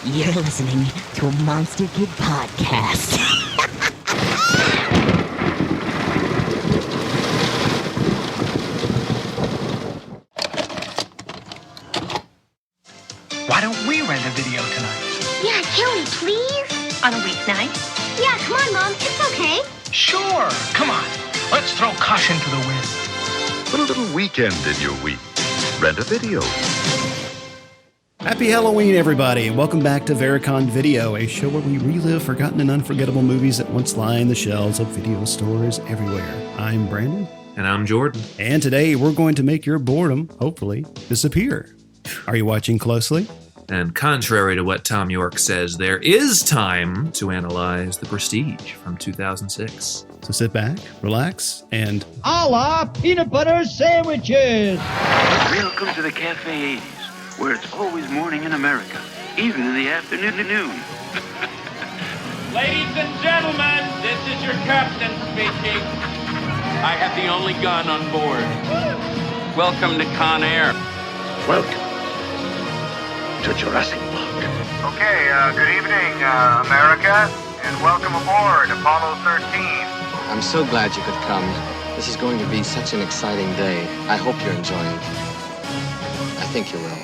You're listening to a Monster Kid podcast. Why don't we rent a video tonight? Yeah, can we please? On a weeknight? Yeah, come on, Mom. It's okay. Sure. Come on. Let's throw caution to the wind. Put a little weekend in your week. Rent a video. Happy Halloween, everybody, and welcome back to Vericon Video, a show where we relive forgotten and unforgettable movies that once line the shelves of video stores everywhere. I'm Brandon. And I'm Jordan. And today we're going to make your boredom, hopefully, disappear. Are you watching closely? And contrary to what Tom York says, there is time to analyze The Prestige from 2006. So sit back, relax, and... a la peanut butter sandwiches! Welcome to the Cafe 80s, where it's always morning in America, even in the afternoon. Ladies and gentlemen, this is your captain speaking. I have the only gun on board. Welcome to Con Air. Welcome to Jurassic Park. Okay, good evening, America, and welcome aboard Apollo 13. I'm so glad you could come. This is going to be such an exciting day. I hope you're enjoying it. I think you will.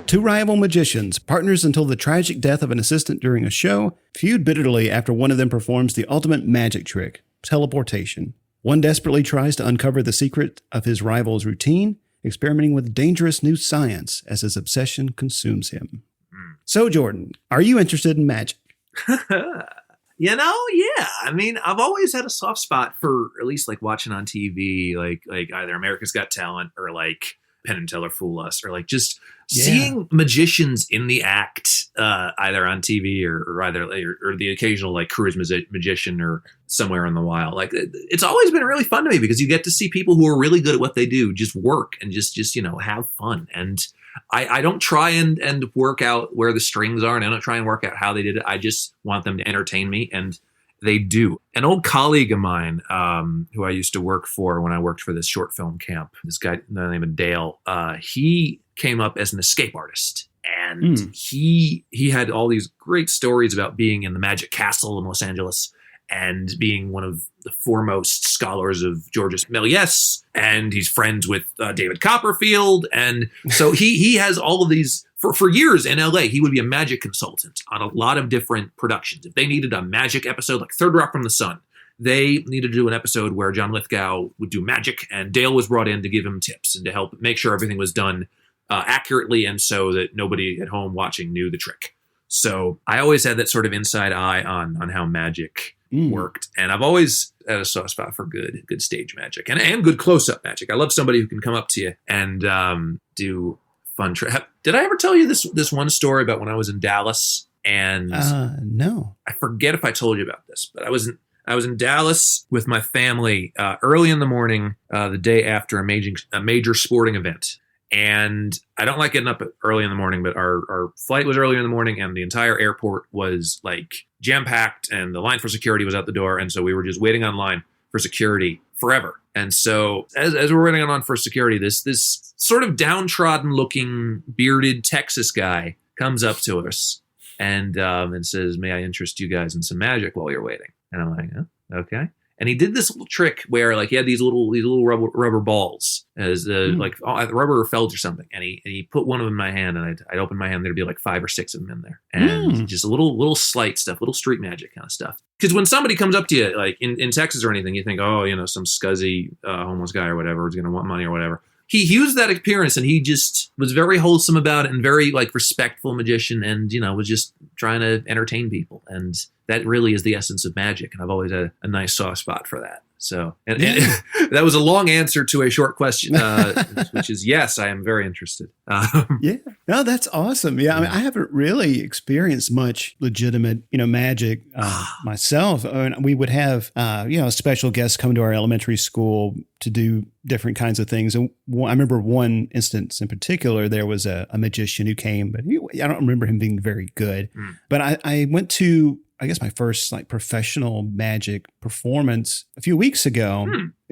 Two rival magicians, partners until the tragic death of an assistant during a show, feud bitterly after one of them performs the ultimate magic trick, teleportation. One desperately tries to uncover the secret of his rival's routine, experimenting with dangerous new science as his obsession consumes him. So, Jordan, are you interested in magic? Yeah. I mean, I've always had a soft spot for at least like watching on TV, like either America's Got Talent or like Penn and Teller Fool Us, or like just seeing magicians in the act, either on TV or the occasional like cruise magician or somewhere in the wild. Like it's always been really fun to me because you get to see people who are really good at what they do just work and just have fun. And I don't try and work out where the strings are, and I don't try and work out how they did it. I just want them to entertain me, and they do. An old colleague of mine, who I used to work for when I worked for this short film camp, this guy by the name of Dale, he came up as an escape artist. And he had all these great stories about being in the Magic Castle in Los Angeles and being one of the foremost scholars of Georges Méliès, and he's friends with David Copperfield. And so he has all of these, for years in LA, he would be a magic consultant on a lot of different productions. If they needed a magic episode, like Third Rock from the Sun, they needed to do an episode where John Lithgow would do magic, and Dale was brought in to give him tips and to help make sure everything was done accurately and so that nobody at home watching knew the trick. So I always had that sort of inside eye on how magic worked. And I've always had a soft spot for good stage magic and good close-up magic. I love somebody who can come up to you and do fun trick. Did I ever tell you this one story about when I was in Dallas? And no. I forget if I told you about this, but I was in Dallas with my family early in the morning, the day after a major sporting event. And I don't like getting up early in the morning, but our flight was earlier in the morning, and the entire airport was like jam-packed, and the line for security was out the door. And so we were just waiting online for security forever. And so as we're waiting on for security, this sort of downtrodden-looking bearded Texas guy comes up to us and says, "May I interest you guys in some magic while you're waiting?" And I'm like, "Oh, okay." And he did this little trick where, like, he had these little rubber balls as like rubber felts or something, and he put one of them in my hand, and I'd open my hand, there'd be like 5 or 6 of them in there, and just a little slight stuff, little street magic kind of stuff. Because when somebody comes up to you, like in Texas or anything, you think, oh, some scuzzy homeless guy or whatever is going to want money or whatever. He used that appearance, and he just was very wholesome about it and very like respectful magician, and was just trying to entertain people, and that really is the essence of magic. And I've always had a nice soft spot for that. So, and that was a long answer to a short question, which is yes, I am very interested. Yeah, no, that's awesome. Yeah, I mean, I haven't really experienced much legitimate, magic myself. I mean, we would have, special guests come to our elementary school to do different kinds of things. And I remember one instance in particular, there was a magician who came, but I don't remember him being very good. But I went to I guess my first like professional magic performance a few weeks ago,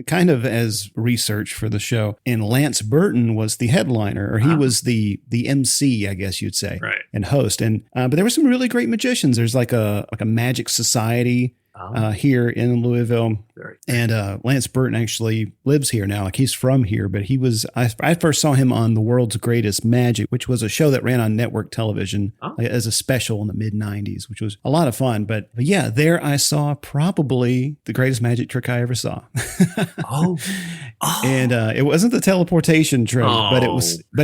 kind of as research for the show. And Lance Burton was the headliner, or he was the MC, I guess you'd say, and host. And but there were some really great magicians. There's like a magic society here in Louisville. And Lance Burton actually lives here now. Like he's from here, but I first saw him on The World's Greatest Magic, which was a show that ran on network television as a special in the mid 90s, which was a lot of fun. But yeah, there I saw probably the greatest magic trick I ever saw. And it wasn't the teleportation trick, but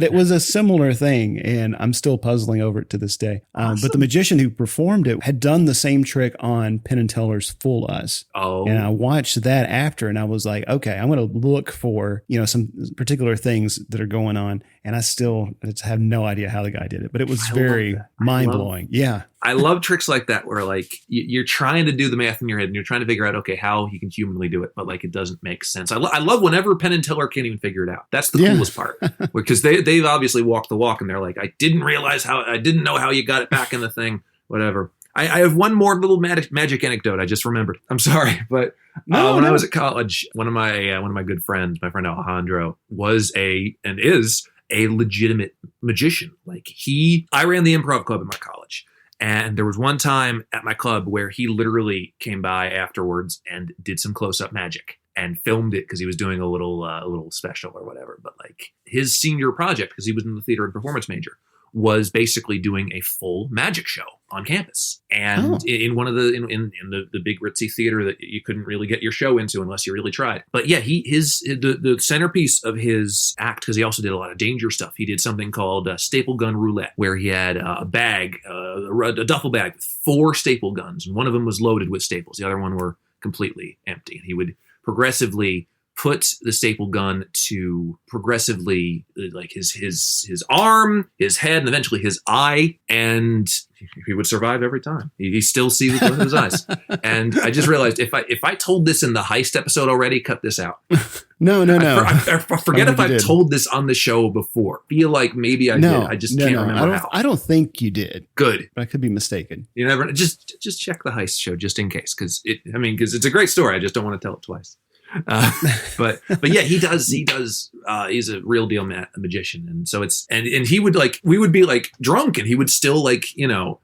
it was a similar thing. And I'm still puzzling over it to this day. But the magician who performed it had done the same trick on Penn and Teller's Fool Us. And I watched that after, and I was like, okay, I'm going to look for, some particular things that are going on. And I just have no idea how the guy did it, but it was very mind blowing. Yeah. I love tricks like that where like you're trying to do the math in your head and you're trying to figure out, okay, how he can humanly do it, but like it doesn't make sense. I love whenever Penn and Teller can't even figure it out. That's the coolest part, because they've obviously walked the walk and they're like, I didn't know how you got it back in the thing, whatever. I have one more little magic anecdote I just remembered. I'm sorry, but when I was at college, one of my good friends, my friend Alejandro, is a legitimate magician. Like I ran the improv club at my college, and there was one time at my club where he literally came by afterwards and did some close-up magic and filmed it because he was doing a little special or whatever. But like his senior project, because he was in the theater and performance major, was basically doing a full magic show on campus, and in one of the big ritzy theater that you couldn't really get your show into unless you really tried. But yeah, the centerpiece of his act, because he also did a lot of danger stuff. He did something called staple gun roulette, where he had a bag, a duffel bag with 4 staple guns, and one of them was loaded with staples. The other one were completely empty. And he would progressively put the staple gun to progressively like his arm, his head, and eventually his eye, and he would survive every time. He still sees with his eyes. And I just realized if I told this in the heist episode already, cut this out. No. I forget if I've told this on the show before. Feel like maybe I did. I just can't remember how. I don't think you did. Good. But I could be mistaken. You never just check the heist show just in case, because it's a great story. I just don't want to tell it twice. But yeah, he does. He's a real deal magician, and so it's and he would we would be drunk, and he would still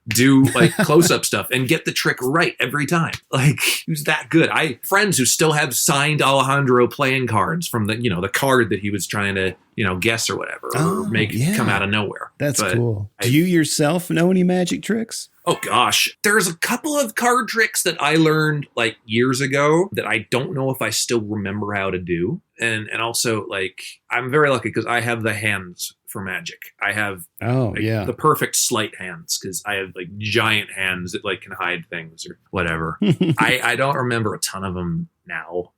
do close up stuff and get the trick right every time. He was that good. I have friends who still have signed Alejandro playing cards from the card that he was trying to guess or whatever, or make come out of nowhere. That's cool. Do you yourself know any magic tricks? Oh gosh, there's a couple of card tricks that I learned years ago that I don't know if I still remember how to do. And also I'm very lucky because I have the hands for magic. I have the perfect sleight hands because I have giant hands that can hide things or whatever. I don't remember a ton of them now.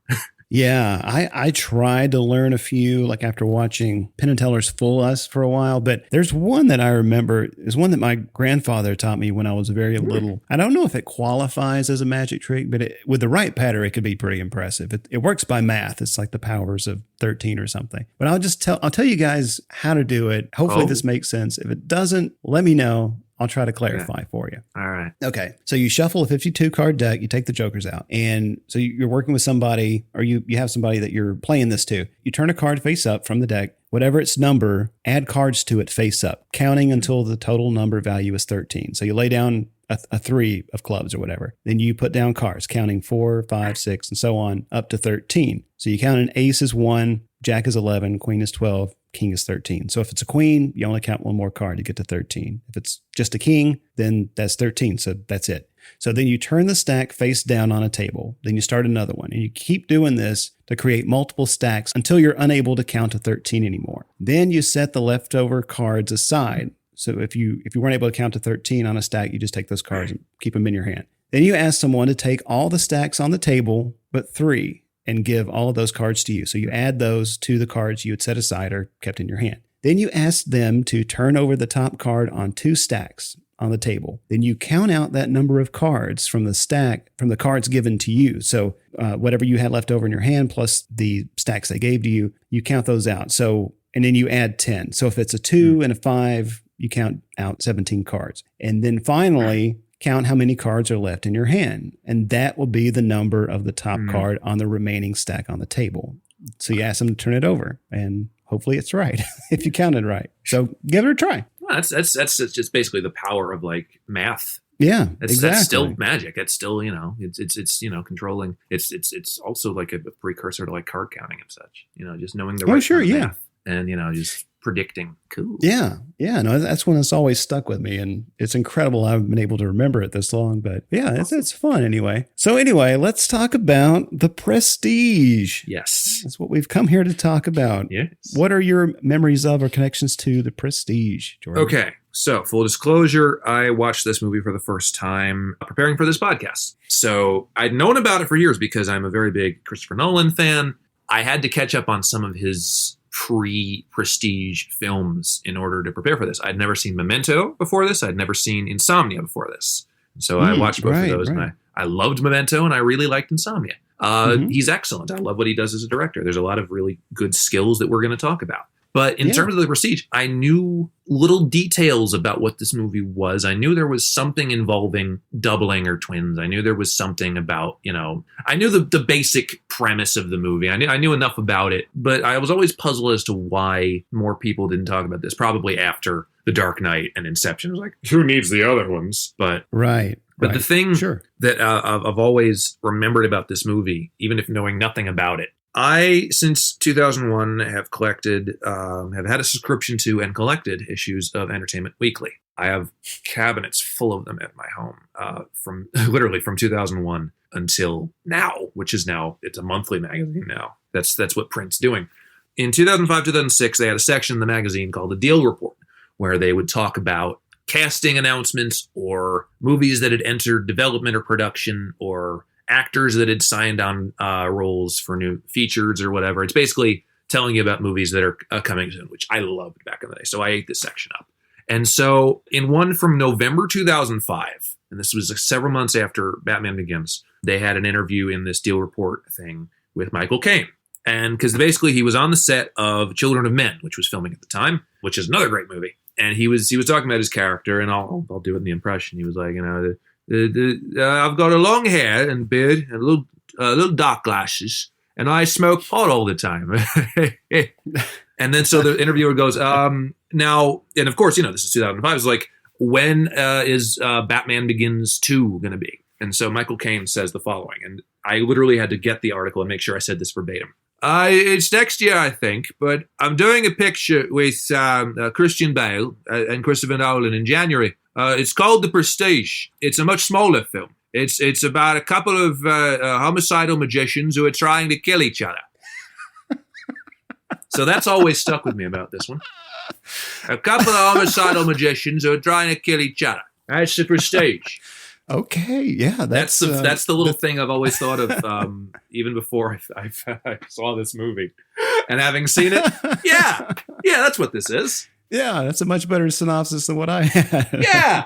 Yeah, I tried to learn a few after watching Penn and Teller's Fool Us for a while, but there's one that I remember is one that my grandfather taught me when I was very little. I don't know if it qualifies as a magic trick, but with the right pattern, it could be pretty impressive. It works by math. It's like the powers of 13 or something. But I'll tell you guys how to do it. Hopefully this makes sense. If it doesn't, let me know. I'll try to clarify for you. All right. Okay. So you shuffle a 52 card deck, you take the jokers out. And so you're working with somebody, or you have somebody that you're playing this to. You turn a card face up from the deck, whatever its number, add cards to it face up, counting until the total number value is 13. So you lay down a 3 of clubs or whatever. Then you put down cards, counting 4, 5, 6, and so on up to 13. So you count an ace is 1, jack is 11, queen is 12, king is 13. So if it's a queen, you only count one more card to get to 13. If it's just a king, then that's 13. So that's it. So then you turn the stack face down on a table. Then you start another one. And you keep doing this to create multiple stacks until you're unable to count to 13 anymore. Then you set the leftover cards aside. So if you weren't able to count to 13 on a stack, you just take those cards and keep them in your hand. Then you ask someone to take all the stacks on the table, but 3, and give all of those cards to you. So you add those to the cards you had set aside or kept in your hand. Then you ask them to turn over the top card on 2 stacks on the table. Then you count out that number of cards from the stack, from the cards given to you. So whatever you had left over in your hand plus the stacks they gave to you, you count those out. So, and then you add 10. So if it's a 2 and a 5, you count out 17 cards. And then finally, count how many cards are left in your hand. And that will be the number of the top card on the remaining stack on the table. So you ask them to turn it over, and hopefully it's right if you counted right. So give it a try. Well, that's just basically the power of like math. Yeah, that's still magic. It's still, it's controlling. It's also like a precursor to like card counting and such. Just knowing the right kind of math and just predicting. Cool. Yeah. No, that's when it's always stuck with me, and it's incredible I've been able to remember it this long. But yeah, it's fun anyway. So anyway, let's talk about The Prestige. Yes, that's what we've come here to talk about. Yes. What are your memories of or connections to The Prestige, Jordan? Okay. So, full disclosure, I watched this movie for the first time preparing for this podcast. So, I'd known about it for years because I'm a very big Christopher Nolan fan. I had to catch up on some of his pre-Prestige films in order to prepare for this. I'd never seen Memento before this. I'd never seen Insomnia before this. So, I watched both of those, and I loved Memento, and I really liked Insomnia. He's excellent. I love what he does as a director. There's a lot of really good skills that we're going to talk about. But in terms of The Prestige, I knew little details about what this movie was. I knew there was something involving doubling or twins. I knew there was something about, I knew the basic premise of the movie. I knew enough about it, but I was always puzzled as to why more people didn't talk about this, probably after The Dark Knight and Inception. It was like, who needs the other ones? But the thing that I've always remembered about this movie, even if knowing nothing about it, I, since 2001, have had a subscription to and collected issues of Entertainment Weekly. I have cabinets full of them at my home, from 2001 until now, which is now, it's a monthly magazine now. That's what print's doing. In 2005, 2006, they had a section in the magazine called the Deal Report, where they would talk about casting announcements or movies that had entered development or production or actors that had signed on roles for new features or whatever. It's basically telling you about movies that are coming soon, which I loved back in the day. So I ate this section up. And so in one from November 2005, and this was several months after Batman Begins, they had an interview in this Deal Report thing with Michael Caine. And because basically he was on the set of Children of Men, which was filming at the time, which is another great movie. And he was talking about his character, and I'll do it in the impression. He was like, I've got a long hair and beard and little dark glasses, and I smoke pot all the time. And then so the interviewer goes, now, and of course, this is 2005. It's like, when is Batman Begins 2 going to be? And so Michael Caine says the following, and I literally had to get the article and make sure I said this verbatim. It's next year, I think, but I'm doing a picture with Christian Bale and Christopher Nolan in January. It's called The Prestige. It's a much smaller film. It's about a couple of homicidal magicians who are trying to kill each other. So that's always stuck with me about this one. A couple of homicidal magicians who are trying to kill each other. That's The Prestige. Okay, yeah, that's the little thing I've always thought of, even before I saw this movie, and having seen it, yeah, that's what this is. Yeah, that's a much better synopsis than what I had. Yeah,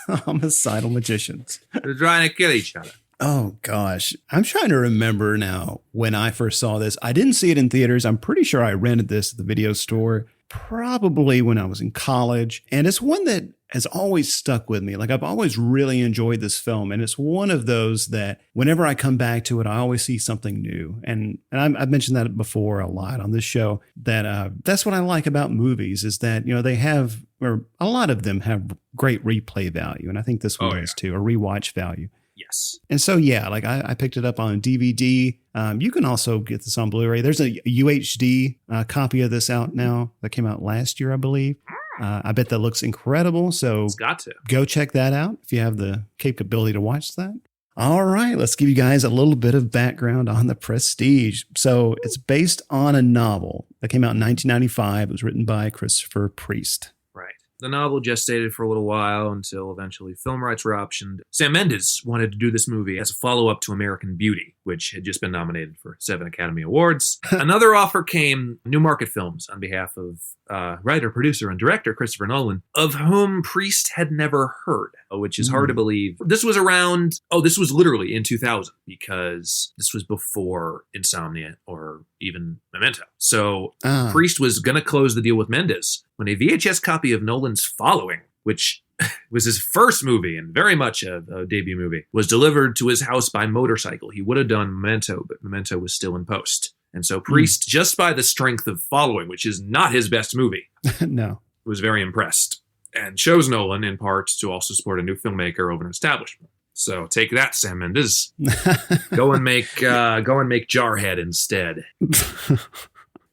homicidal magicians. They're trying to kill each other. Oh gosh, I'm trying to remember now when I first saw this. I didn't see it in theaters. I'm pretty sure I rented this at the video store, probably when I was in college, and it's one that has always stuck with me. Like, I've always really enjoyed this film, and it's one of those that whenever I come back to it, I always see something new. And I've mentioned that before a lot on this show, that that's what I like about movies, is that, they have, or a lot of them have great replay value. And I think this one does too, or rewatch value. Yes. And so, yeah, like I picked it up on DVD. You can also get this on Blu-ray. There's a UHD copy of this out now that came out last year, I believe. I bet that looks incredible. So it's got to go check that out if you have the capability to watch that. All right, let's give you guys a little bit of background on The Prestige. So it's based on a novel that came out in 1995. It was written by Christopher Priest. Right. The novel gestated for a little while until eventually film rights were optioned. Sam Mendes wanted to do this movie as a follow-up to American Beauty, which had just been nominated for 7 Academy Awards. Another offer came, New Market Films, on behalf of writer, producer, and director Christopher Nolan, of whom Priest had never heard, which is hard to believe. This was this was literally in 2000, because this was before Insomnia or even Memento. So Priest was going to close the deal with Mendes when a VHS copy of Nolan's Following, which was his first movie and very much a debut movie, was delivered to his house by motorcycle. He would have done Memento, but Memento was still in post. And so Priest, just by the strength of following, which is not his best movie, No. was very impressed and chose Nolan in part to also support a new filmmaker over an establishment. So take that, Sam Mendes. Go and make Jarhead instead.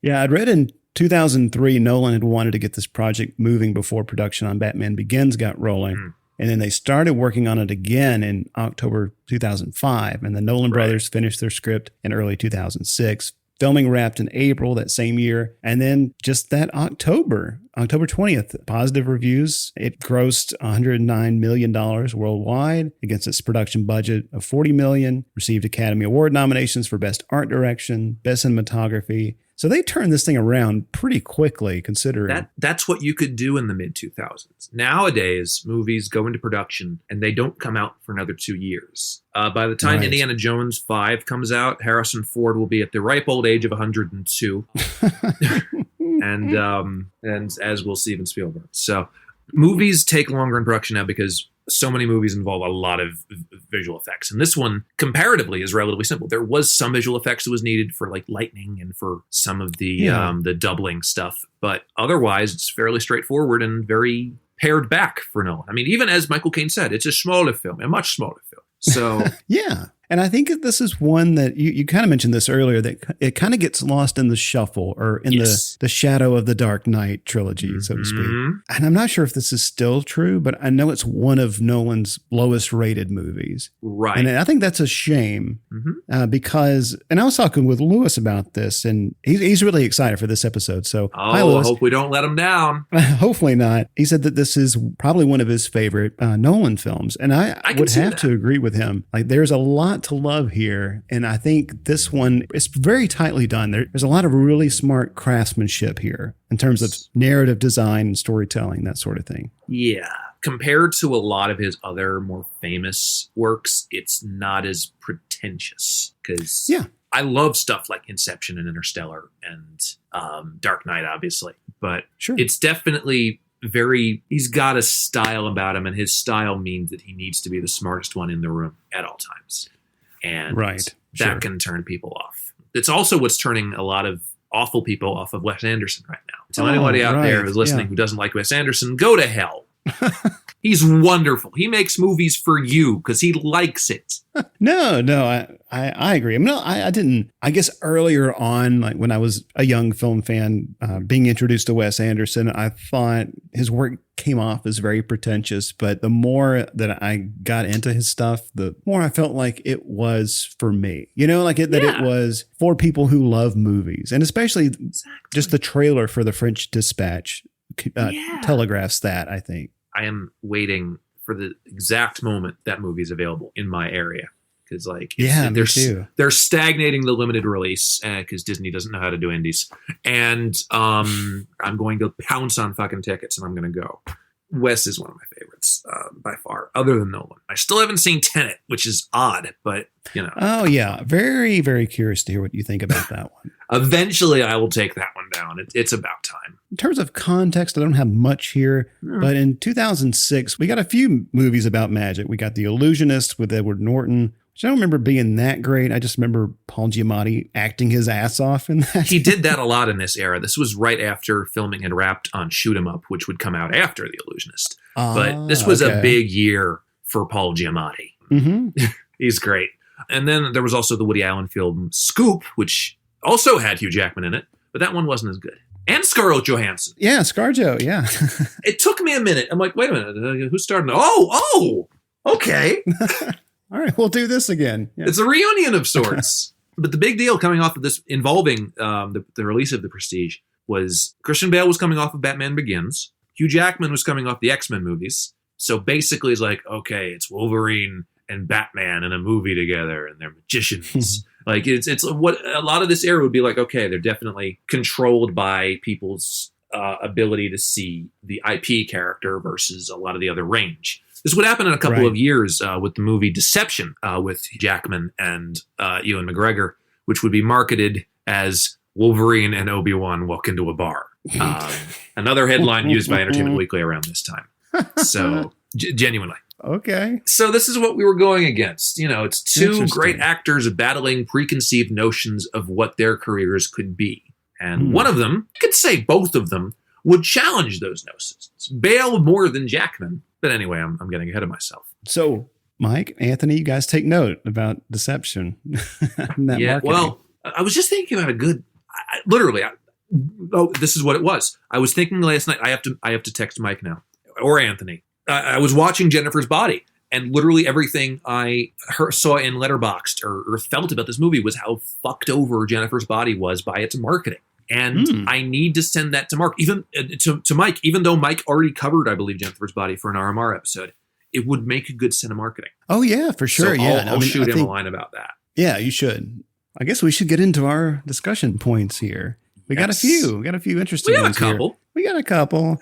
Yeah, I'd read in 2003, Nolan had wanted to get this project moving before production on Batman Begins got rolling. And then they started working on it again in October 2005. And the Nolan brothers finished their script in early 2006. Filming wrapped in April that same year. And then just that October 20th, positive reviews. It grossed $109 million worldwide against its production budget of $40 million, received Academy Award nominations for Best Art Direction, Best Cinematography. So they turned this thing around pretty quickly, considering. That's what you could do in the mid-2000s. Nowadays, movies go into production and they don't come out for another 2 years. By the time Indiana Jones 5 comes out, Harrison Ford will be at the ripe old age of 102. and as will Steven Spielberg. So movies take longer in production now because so many movies involve a lot of visual effects. And this one, comparatively, is relatively simple. There was some visual effects that was needed for like lightning and for some of the doubling stuff. But otherwise, it's fairly straightforward and very pared back for Nolan. I mean, even as Michael Caine said, it's a smaller film, a much smaller film. So yeah. And I think that this is one that you kind of mentioned this earlier, that it kind of gets lost in the shuffle or in the shadow of the Dark Knight trilogy, so to speak. And I'm not sure if this is still true, but I know it's one of Nolan's lowest rated movies. Right. And I think that's a shame because, and I was talking with Lewis about this, and he's really excited for this episode. So hi, Lewis. I hope we don't let him down. Hopefully not. He said that this is probably one of his favorite Nolan films. And I would have to agree with him. Like, there's a lot to love here, and I think this one is very tightly done. There's a lot of really smart craftsmanship here in terms of narrative design and storytelling, that sort of thing. Yeah. Compared to a lot of his other more famous works, it's not as pretentious because I love stuff like Inception and Interstellar and Dark Knight, obviously, but it's definitely he's got a style about him, and his style means that he needs to be the smartest one in the room at all times. And that can turn people off. It's also what's turning a lot of awful people off of Wes Anderson right now. Tell anybody out there who's listening who doesn't like Wes Anderson, go to hell. He's wonderful. He makes movies for you because he likes it. No, I agree. I mean, I didn't. I guess earlier on, like when I was a young film fan, being introduced to Wes Anderson, I thought his work came off as very pretentious. But the more that I got into his stuff, the more I felt like it was for me. You know, like it was for people who love movies, and especially just the trailer for The French Dispatch telegraphs that, I think. I am waiting for the exact moment that movie is available in my area. Because they're stagnating the limited release because Disney doesn't know how to do indies. And I'm going to pounce on fucking tickets and I'm going to go. Wes is one of my favorites by far, other than Nolan. I still haven't seen Tenet, which is odd, but you know. Oh yeah, very, very curious to hear what you think about that one. Eventually, I will take that one down. It's about time. In terms of context, I don't have much here, but in 2006, we got a few movies about magic. We got The Illusionist with Edward Norton, which I don't remember being that great. I just remember Paul Giamatti acting his ass off in that. He did that a lot in this era. This was right after filming had wrapped on Shoot 'Em Up, which would come out after The Illusionist. But this was a big year for Paul Giamatti. Mm-hmm. He's great. And then there was also the Woody Allen film Scoop, which also had Hugh Jackman in it, but that one wasn't as good. And Scarlett Johansson. Yeah, ScarJo, yeah. It took me a minute. I'm like, wait a minute, who's starting? Oh, okay. All right, we'll do this again. Yeah. It's a reunion of sorts. But the big deal coming off of this involving the release of The Prestige was Christian Bale was coming off of Batman Begins. Hugh Jackman was coming off the X-Men movies. So basically it's like, okay, it's Wolverine and Batman in a movie together and they're magicians. Like it's what a lot of this era would be like, okay, they're definitely controlled by people's ability to see the IP character versus a lot of the other range. This would happen in a couple of years with the movie Deception with Jackman and Ewan McGregor, which would be marketed as Wolverine and Obi-Wan walk into a bar. Another headline used by Entertainment Weekly around this time. So Genuinely. Okay. So this is what we were going against. It's two Interesting. great actors battling preconceived notions of what their careers could be. And one of them, you could say both of them, would challenge those notions. Bale more than Jackman. But anyway, I'm getting ahead of myself. So, Mike, Anthony, you guys take note about deception. Yeah, well, I was just thinking about a good, this is what it was. I was thinking last night, I have to text Mike now, or Anthony. I was watching Jennifer's Body, and literally everything I saw in Letterboxd or felt about this movie was how fucked over Jennifer's Body was by its marketing. And I need to send that to Mark, even to Mike, even though Mike already covered, I believe, Jennifer's Body for an RMR episode. It would make a good set of marketing. Oh, yeah, for sure. So Yeah, I'll shoot him a line about that. Yeah, you should. I guess we should get into our discussion points here. We got a few. We got a few interesting ones here. We got a couple.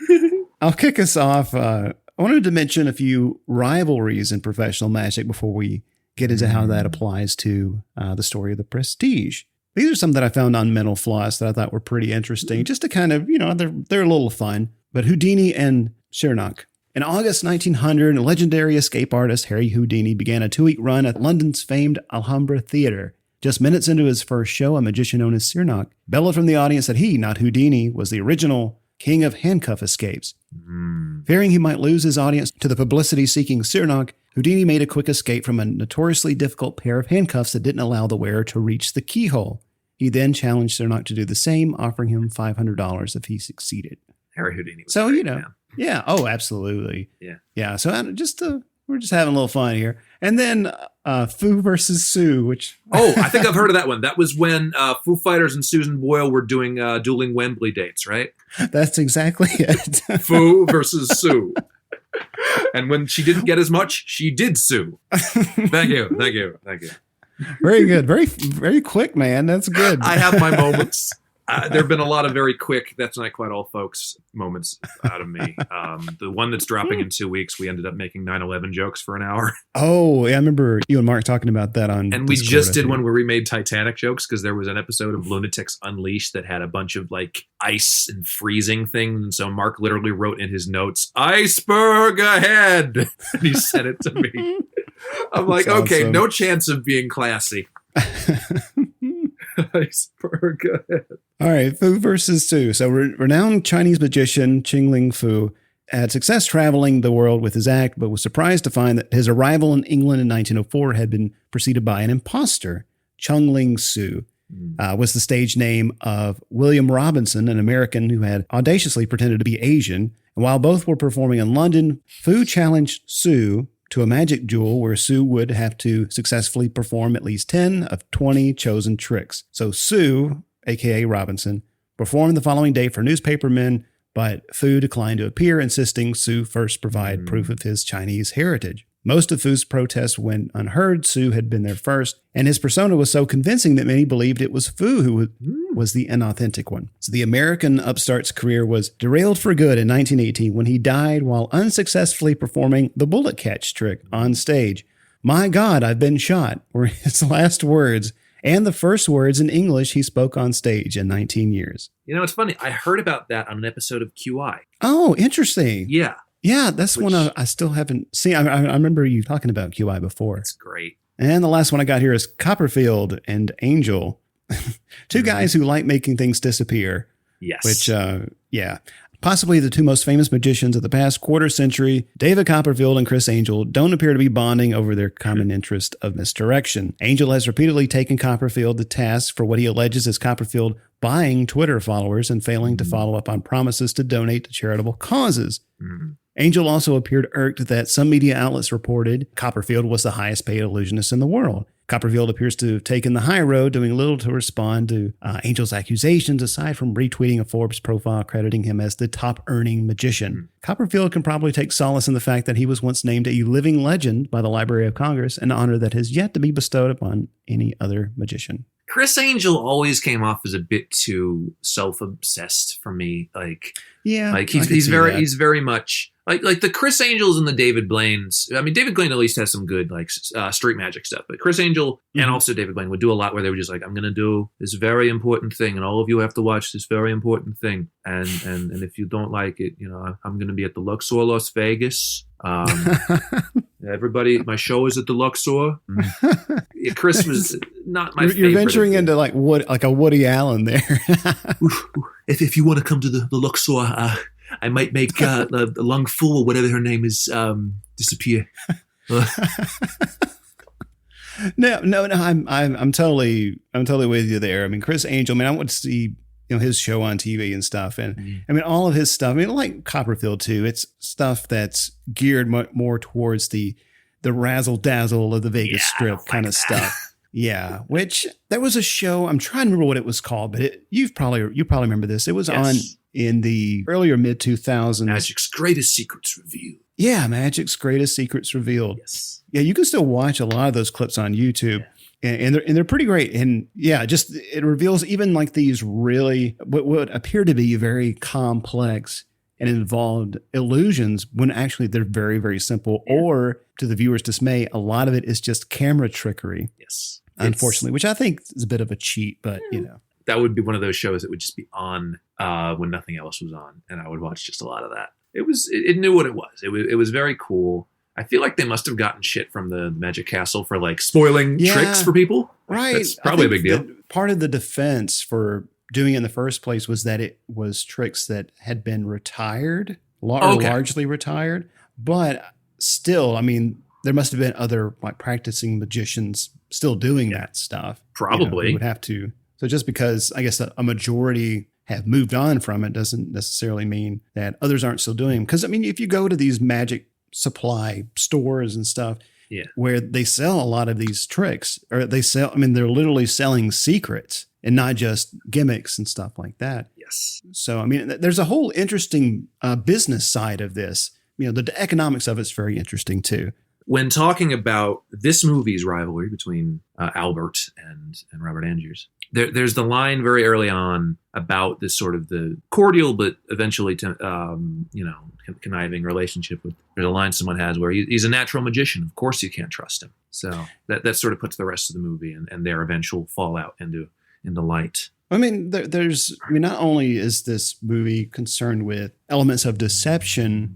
I'll kick us off. I wanted to mention a few rivalries in professional magic before we get into how that applies to the story of the Prestige. These are some that I found on Mental Floss that I thought were pretty interesting, just to kind of, they're a little fun. But Houdini and Cyrano. In August 1900, legendary escape artist Harry Houdini began a 2-week run at London's famed Alhambra Theatre. Just minutes into his first show, a magician known as Cyrano bellowed from the audience that he, not Houdini, was the original king of handcuff escapes. Fearing he might lose his audience to the publicity-seeking Cyrano, Houdini made a quick escape from a notoriously difficult pair of handcuffs that didn't allow the wearer to reach the keyhole. He then challenged Cyrano to do the same, offering him $500 if he succeeded. Harry Houdini was so, great, man. Yeah. Oh, absolutely. Yeah. Yeah. So we're just having a little fun here. And then Foo versus Sue, which... I think I've heard of that one. That was when Foo Fighters and Susan Boyle were doing dueling Wembley dates, right? That's exactly it. Foo versus Sue. And when she didn't get as much, she did sue. Thank you. Very good. Very, very quick, man. That's good. I have my moments. There have been a lot of very quick, that's not quite all folks moments out of me. The one that's dropping in 2 weeks, we ended up making 9/11 jokes for an hour. Oh, yeah, I remember you and Mark talking about that on And we just did one where we made Titanic jokes because there was an episode of Lunatics Unleashed that had a bunch of like ice and freezing things. And so Mark literally wrote in his notes, "Iceberg ahead." And he sent it to me. I'm like, That's okay, awesome. no chance of being classy. Iceberg ahead. All right, Fu versus Su. So renowned Chinese magician Qingling Fu had success traveling the world with his act, but was surprised to find that his arrival in England in 1904 had been preceded by an imposter. Chungling Su was the stage name of William Robinson, an American who had audaciously pretended to be Asian. And while both were performing in London, Fu challenged Su to a magic duel where Su would have to successfully perform at least 10 of 20 chosen tricks. So Su, aka Robinson, performed the following day for newspapermen, but Fu declined to appear, insisting Su first provide proof of his Chinese heritage. Most of Fu's protests went unheard. Su had been there first, and his persona was so convincing that many believed it was Fu who was the inauthentic one. So the American upstart's career was derailed for good in 1918 when he died while unsuccessfully performing the bullet catch trick on stage. "My God, I've been shot," were his last words, and the first words in English he spoke on stage in 19 years. You know, it's funny. I heard about that on an episode of QI. Oh, interesting. Yeah. Yeah, that's one I still haven't seen. I remember you talking about QI before. It's great. And the last one I got here is Copperfield and Angel. Two guys who like making things disappear. Yes. Which, possibly the two most famous magicians of the past quarter century, David Copperfield and Chris Angel, don't appear to be bonding over their common interest of misdirection. Angel has repeatedly taken Copperfield to task for what he alleges is Copperfield buying Twitter followers and failing to follow up on promises to donate to charitable causes. Angel also appeared irked that some media outlets reported Copperfield was the highest paid illusionist in the world. Copperfield appears to have taken the high road, doing little to respond to Angel's accusations, aside from retweeting a Forbes profile crediting him as the top-earning magician. Copperfield can probably take solace in the fact that he was once named a living legend by the Library of Congress, an honor that has yet to be bestowed upon any other magician. Chris Angel always came off as a bit too self-obsessed for me. He's very much like the Chris Angels and the David Blaine's. I mean, David Blaine at least has some good like street magic stuff, but Chris Angel and also David Blaine would do a lot where they were just like, I'm going to do this very important thing, and all of you have to watch this very important thing, and if you don't like it, you know, I'm going to be at the Luxor, Las Vegas. Everybody, my show is at the Luxor. Yeah, Chris was not my favorite. You're venturing into like a Woody Allen there. If you want to come to the Luxor, I might make the Lung Fu or whatever her name is disappear. No. I'm totally with you there. I mean, Chris Angel. I mean, I want to see his show on TV and stuff, and I mean all of his stuff. I mean, like Copperfield too. It's stuff that's geared more towards the razzle dazzle of the Vegas Strip kind of stuff. Yeah, which there was a show. I'm trying to remember what it was called, but you probably remember this. It was on in the earlier mid 2000s. Magic's Greatest Secrets Revealed. Yeah, Magic's Greatest Secrets Revealed. Yes. Yeah, you can still watch a lot of those clips on YouTube. Yeah. And they're pretty great. And yeah, just it reveals even like these really what appear to be very complex and involved illusions when actually they're very, very simple. Yeah. Or to the viewer's dismay, a lot of it is just camera trickery. Yes. Unfortunately, which I think is a bit of a cheat, but that would be one of those shows that would just be on when nothing else was on, and I would watch just a lot of that. It knew what it was. It was very cool. I feel like they must have gotten shit from the Magic Castle for like spoiling tricks for people. Right. That's probably a big deal. Part of the defense for doing it in the first place was that it was tricks that had been retired, largely retired. But still, I mean, there must have been other like practicing magicians still doing that stuff. Probably. You would have to. So just because I guess a majority have moved on from it doesn't necessarily mean that others aren't still doing them. Because I mean, if you go to these magic supply stores and stuff where they sell a lot of these tricks, or they're literally selling secrets and not just gimmicks and stuff like that. Yes. So, I mean, there's a whole interesting business side of this. The economics of it's very interesting too. When talking about this movie's rivalry between Albert and Robert Angiers, there's the line very early on about this sort of the cordial but eventually conniving relationship with. There's a line someone has where he's a natural magician. Of course you can't trust him. So that sort of puts the rest of the movie and their eventual fallout into light. I mean, not only is this movie concerned with elements of deception,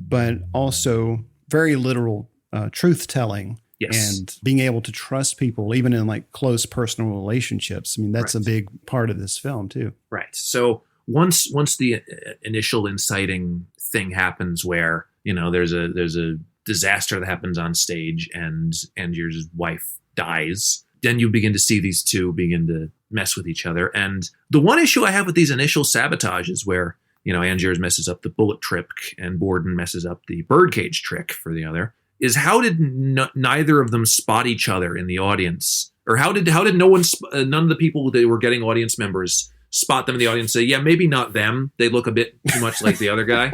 but also very literal truth telling. Yes. And being able to trust people, even in like close personal relationships. I mean, that's a big part of this film too. Right. So once the initial inciting thing happens where, there's a disaster that happens on stage and Angier's wife dies, then you begin to see these two begin to mess with each other. And the one issue I have with these initial sabotages where, Angiers messes up the bullet trick and Borden messes up the birdcage trick for the other, is how did neither of them spot each other in the audience? Or how did none of the people that were getting audience members spot them in the audience and say, yeah, maybe not them. They look a bit too much like the other guy.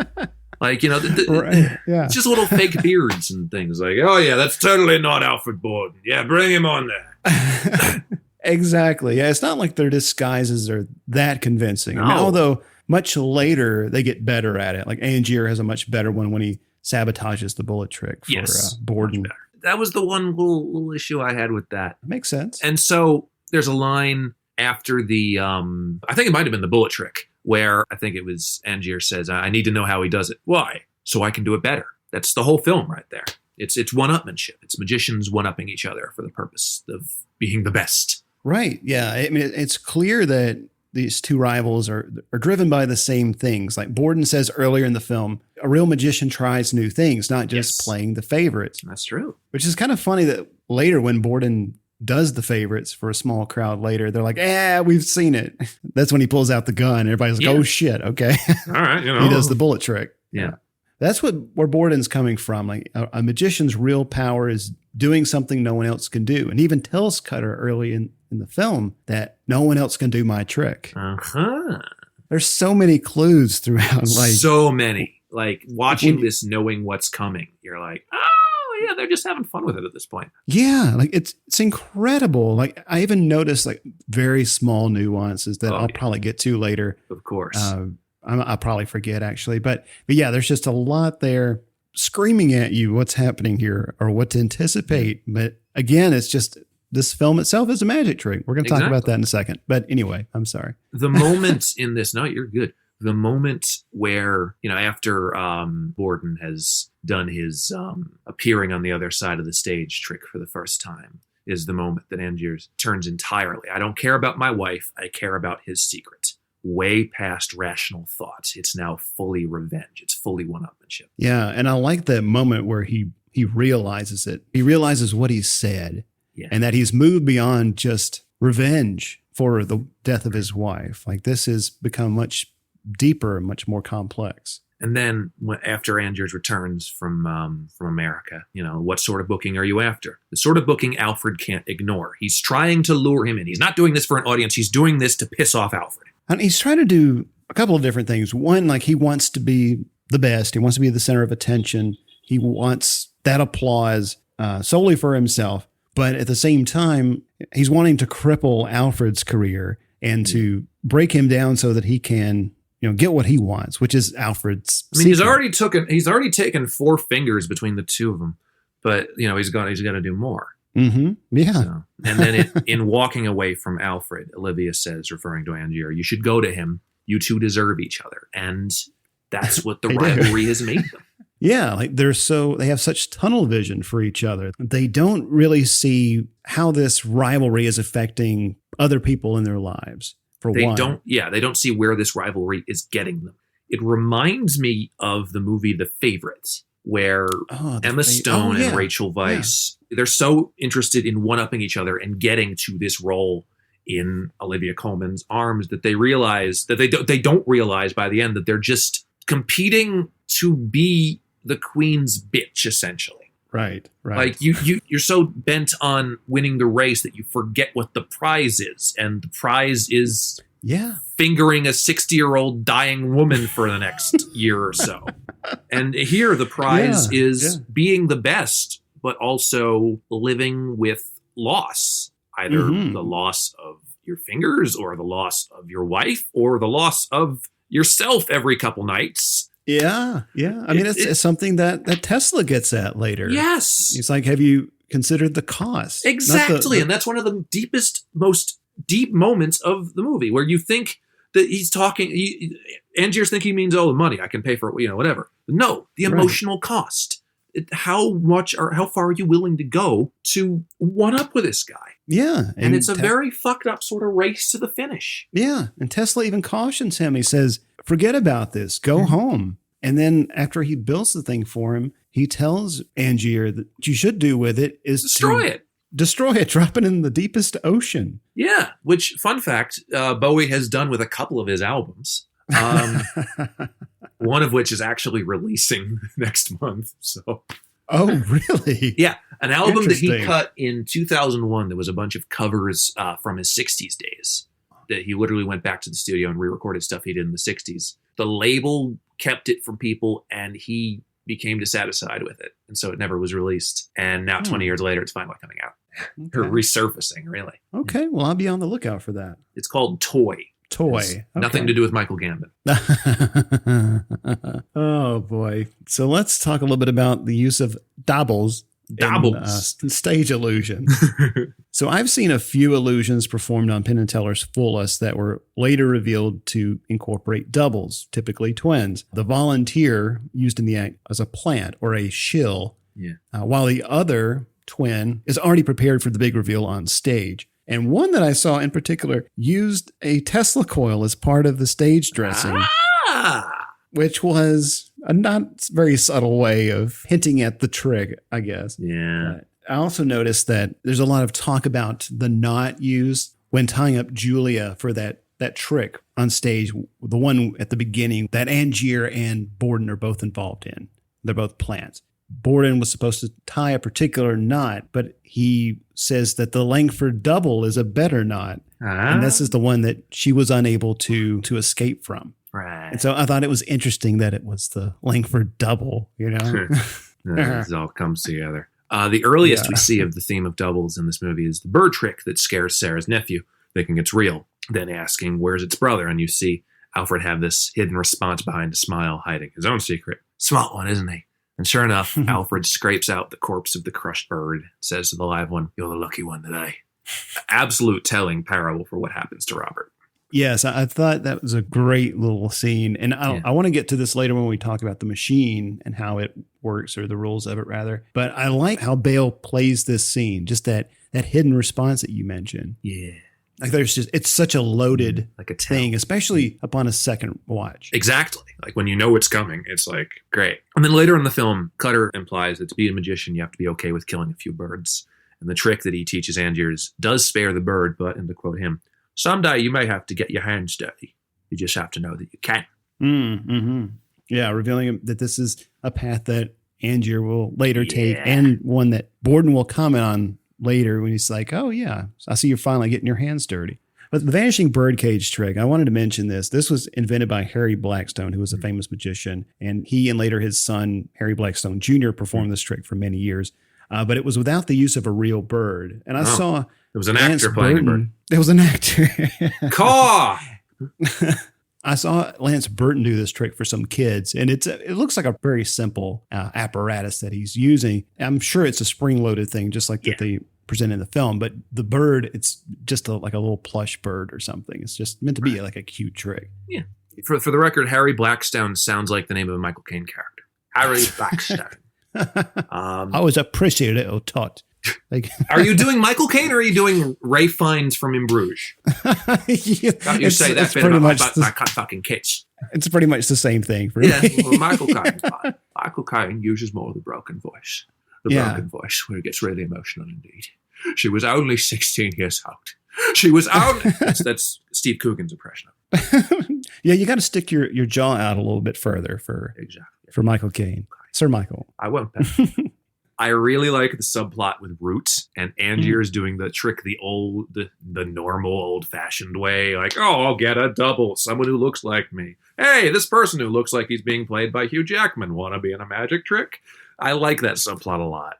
Like, it's just little fake beards and things like, oh yeah, that's totally not Alfred Borden. Yeah, bring him on there. Exactly. Yeah, it's not like their disguises are that convincing. No. I mean, although much later they get better at it. Like Angier has a much better one when he sabotages the bullet trick for Borden. That was the one little issue I had with that. Makes sense. And so there's a line after the, I think it might have been the bullet trick, where I think it was Angier says, I need to know how he does it. Why? So I can do it better. That's the whole film right there. It's one-upmanship. It's magicians one-upping each other for the purpose of being the best. Right. Yeah. I mean, it's clear that these two rivals are driven by the same things. Like Borden says earlier in the film, a real magician tries new things, not just playing the favorites. That's true. Which is kind of funny that later when Borden does the favorites for a small crowd later, they're like, we've seen it. That's when he pulls out the gun. Everybody's like, oh shit. Okay. All right. He does the bullet trick. Yeah. That's where Borden's coming from. Like a magician's real power is doing something no one else can do. And he even tells Cutter early in the film that no one else can do my trick. There's so many clues throughout. Like so many. Like watching this, knowing what's coming, you're like, oh yeah, they're just having fun with it at this point. Yeah, like it's incredible. Like I even noticed like very small nuances that I'll probably get to later. Of course. I'll probably forget actually, but yeah, there's just a lot there screaming at you what's happening here or what to anticipate. But again, it's just this film itself is a magic trick. We're going to talk about that in a second. But anyway, I'm sorry. The moment in this, no, you're good. The moment where, after Borden has done his appearing on the other side of the stage trick for the first time is the moment that Angier turns entirely. I don't care about my wife. I care about his secret. Way past rational thought. It's now fully revenge. It's fully one-upmanship. Yeah, and I like that moment where he realizes it. He realizes what he said and that he's moved beyond just revenge for the death of his wife. Like this has become much deeper and much more complex. And then after Angiers returns from America, what sort of booking are you after? The sort of booking Alfred can't ignore. He's trying to lure him in. He's not doing this for an audience. He's doing this to piss off Alfred. And he's trying to do a couple of different things. One, like he wants to be the best. He wants to be the center of attention. He wants that applause solely for himself. But at the same time, he's wanting to cripple Alfred's career and to break him down so that he can, get what he wants, which is Alfred's. I mean, he's already taken 4 fingers between the two of them, but he's going to do more. Mm-hmm. Yeah. So, and then in walking away from Alfred, Olivia says, referring to Angier, you should go to him. You two deserve each other. And that's what the rivalry has made them. Yeah. Like they have such tunnel vision for each other. They don't really see how this rivalry is affecting other people in their lives. They don't see where this rivalry is getting them. It reminds me of the movie The Favourite, where Emma Stone and Rachel Weisz, they're so interested in one-upping each other and getting to this role in Olivia Colman's arms that they realize that they don't realize by the end that they're just competing to be the queen's bitch, essentially. Right. Like you're so bent on winning the race that you forget what the prize is, and the prize is fingering a 60-year-old dying woman for the next year or so. And here the prize is being the best, but also living with loss, either the loss of your fingers or the loss of your wife or the loss of yourself every couple nights. Yeah. I mean, it's something that Tesla gets at later. Yes. He's like, have you considered the cost? Exactly. And that's one of the deepest, most deep moments of the movie, where you think that he's talking, Angier's thinking he means, the money, I can pay for it, whatever. No, the emotional cost. How far are you willing to go to one up with this guy? Yeah. And it's a very fucked up sort of race to the finish. Yeah. And Tesla even cautions him. He says, forget about this. Go home. And then after he builds the thing for him, he tells Angier that what you should do with it is destroy it, drop it in the deepest ocean. Yeah. Which, fun fact, Bowie has done with a couple of his albums. One of which is actually releasing next month. So, oh, really? Yeah, an album that he cut in 2001. There was a bunch of covers from his 60s days that he literally went back to the studio and re-recorded stuff he did in the 60s. The label kept it from people, and he became dissatisfied with it, and so it never was released. And now, 20 years later, it's finally coming out. Or resurfacing, really. Okay, well, I'll be on the lookout for that. It's called Toy. Okay. Nothing to do with Michael Gambon. Oh, boy. So let's talk a little bit about the use of doubles. Stage illusions. So I've seen a few illusions performed on Penn and Teller's Fool Us that were later revealed to incorporate doubles, typically twins. The volunteer used in the act as a plant or a shill, while the other twin is already prepared for the big reveal on stage. And one that I saw in particular used a Tesla coil as part of the stage dressing, which was a not very subtle way of hinting at the trick, I guess. Yeah. I also noticed that there's a lot of talk about the knot used when tying up Julia for that trick on stage, the one at the beginning that Angier and Borden are both involved in. They're both plants. Borden was supposed to tie a particular knot, but he says that the Langford double is a better knot. And this is the one that she was unable to escape from. Right. And so I thought it was interesting that it was the Langford double, It all comes together. The earliest we see of the theme of doubles in this movie is the bird trick that scares Sarah's nephew, thinking it's real, then asking, where's its brother? And you see Alfred have this hidden response behind a smile, hiding his own secret. Smart one, isn't he? And sure enough, Alfred scrapes out the corpse of the crushed bird, says to the live one, "You're the lucky one today." Absolute telling parable for what happens to Robert. Yes, I thought that was a great little scene. And I want to get to this later when we talk about the machine and how it works, or the rules of it, rather. But I like how Bale plays this scene, just that hidden response that you mentioned. Yeah. Like it's such a loaded like a thing, especially upon a second watch. Exactly. Like when you know it's coming, it's like, great. And then later in the film, Cutter implies that to be a magician, you have to be okay with killing a few birds. And the trick that he teaches Angiers does spare the bird, but, and to quote him, "Someday you may have to get your hands dirty. You just have to know that you can." Mm-hmm. Yeah, revealing that this is a path that Angier will later take, and one that Borden will comment on later when he's like, "Oh yeah, I see you're finally getting your hands dirty." But the vanishing birdcage trick, I wanted to mention this. This was invented by Harry Blackstone, who was a famous magician, and he and later his son, Harry Blackstone Jr., performed this trick for many years. But it was without the use of a real bird. And I saw... It was an actor playing a bird. It was an actor. Caw! I saw Lance Burton do this trick for some kids, and it looks like a very simple apparatus that he's using. I'm sure it's a spring-loaded thing, just like that they present in the film. But the bird, it's just like a little plush bird or something. It's just meant to be like a cute trick. Yeah. For the record, Harry Blackstone sounds like the name of a Michael Caine character. Harry Blackstone. I was a pretty little tot. Like, are you doing Michael Caine, or are you doing Ray Fiennes from In Bruges? Don't you say that bit about my fucking kids. It's pretty much the same thing for me. Well, Michael Caine. Michael Caine uses more of the broken voice. The broken voice, where it gets really emotional indeed. She was only 16 years old. She was only... That's Steve Coogan's impression of it. Yeah, you got to stick your jaw out a little bit further for Michael Caine. Sir Michael. I won't. I really like the subplot with Roots and Angier's doing the trick the normal old-fashioned way. Like, "Oh, I'll get a double. Someone who looks like me. Hey, this person who looks like he's being played by Hugh Jackman. Want to be in a magic trick?" I like that subplot a lot.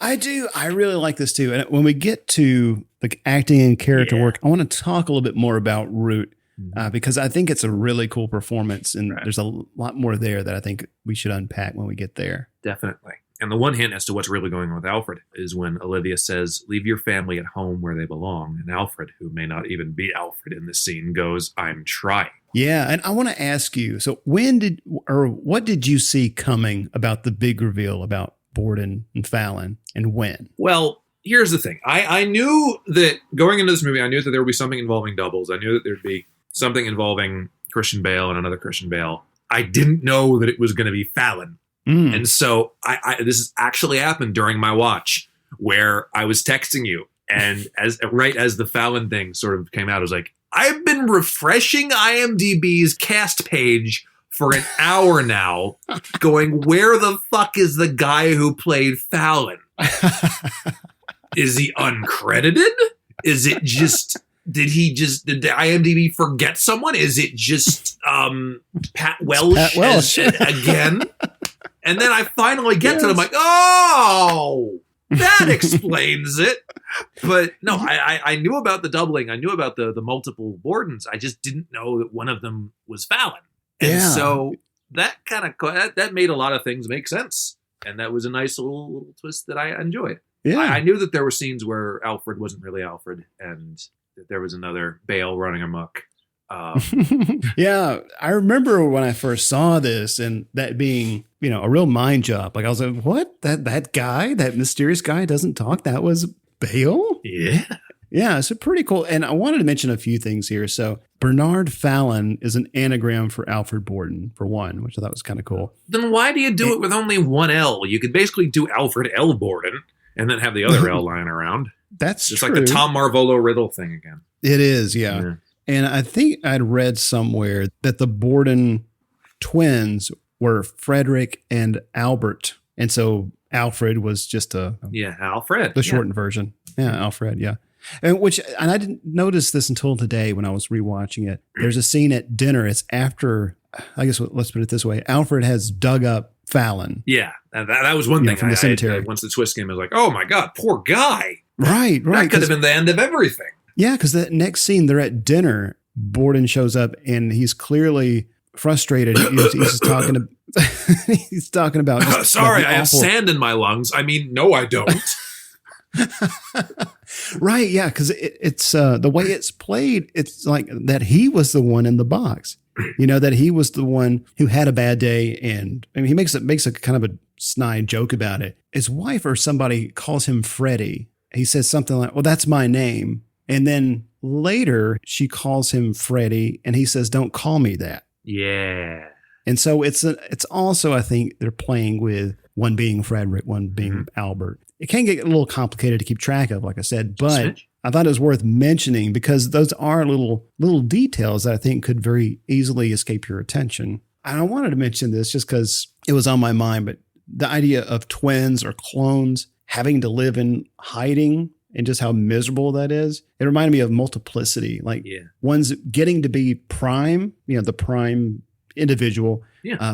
I do. I really like this too. And when we get to the acting and character work, I want to talk a little bit more about Root. Because I think it's a really cool performance, and there's a lot more there that I think we should unpack when we get there. Definitely. And the one hint as to what's really going on with Alfred is when Olivia says, "Leave your family at home where they belong." And Alfred, who may not even be Alfred in this scene, goes, "I'm trying." Yeah. And I want to ask you, so what did you see coming about the big reveal about Borden and Fallon, and when? Well, here's the thing. I knew that going into this movie, I knew that there would be something involving doubles. I knew that there'd be something involving Christian Bale and another Christian Bale. I didn't know that it was going to be Fallon. And so this has actually happened during my watch, where I was texting you, and as the Fallon thing sort of came out, I was like, I've been refreshing IMDb's cast page for an hour now, going, where the fuck is the guy who played Fallon? Is he uncredited? Is it just... Did the IMDb forget someone? Is it just Pat Welsh. Again? And then I finally get to it. I'm like, oh, that explains it. But no, I knew about the doubling. I knew about the multiple Bordens. I just didn't know that one of them was Fallon. And so that kind of that made a lot of things make sense. And that was a nice little twist that I enjoyed. Yeah. I knew that there were scenes where Alfred wasn't really Alfred, and that there was another Bale running amok. Yeah, I remember when I first saw this, and that being, a real mind job. Like, I was like, what? That guy, that mysterious guy doesn't talk? That was Bale? Yeah. Yeah, so pretty cool. And I wanted to mention a few things here. So Bernard Fallon is an anagram for Alfred Borden, for one, which I thought was kind of cool. Then why do you do it with only one L? You could basically do Alfred L. Borden and then have the other L lying around. That's it's true. Like the Tom Marvolo riddle thing again. It is, yeah. And I think I'd read somewhere that the Borden twins were Frederick and Albert. And so Alfred was just Alfred. The shortened version. Yeah, Alfred, yeah. And I didn't notice this until today when I was rewatching it. There's a scene at dinner. It's after, I guess, let's put it this way. Alfred has dug up Fallon. Yeah, that was one thing. From the cemetery. Once the twist came, I was like, oh my God, poor guy. Right. That could have been the end of everything. Yeah, because that next scene, they're at dinner Borden shows up and he's clearly frustrated. He's just talking to, he's talking about. Just sorry, I have sand in my lungs. I mean, no, I don't. Right, yeah, because it's the way it's played. It's like that he was the one in the box. That he was the one who had a bad day, and I mean, he makes a kind of a snide joke about it. His wife or somebody calls him Freddie. He says something like, "Well, that's my name," and then later she calls him Freddie, and he says, "Don't call me that." Yeah. And so it's also, I think they're playing with one being Frederick, one being Albert. It can get a little complicated to keep track of, like I said, but I thought it was worth mentioning because those are little details that I think could very easily escape your attention. And I wanted to mention this just because it was on my mind, but the idea of twins or clones having to live in hiding and just how miserable that is. It reminded me of Multiplicity, like one's getting to be prime, the prime individual,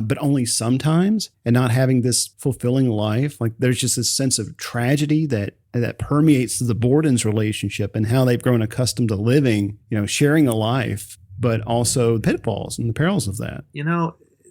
but only sometimes, and not having this fulfilling life. Like there's just this sense of tragedy that permeates the Borden's relationship and how they've grown accustomed to living, sharing a life, but also the pitfalls and the perils of that.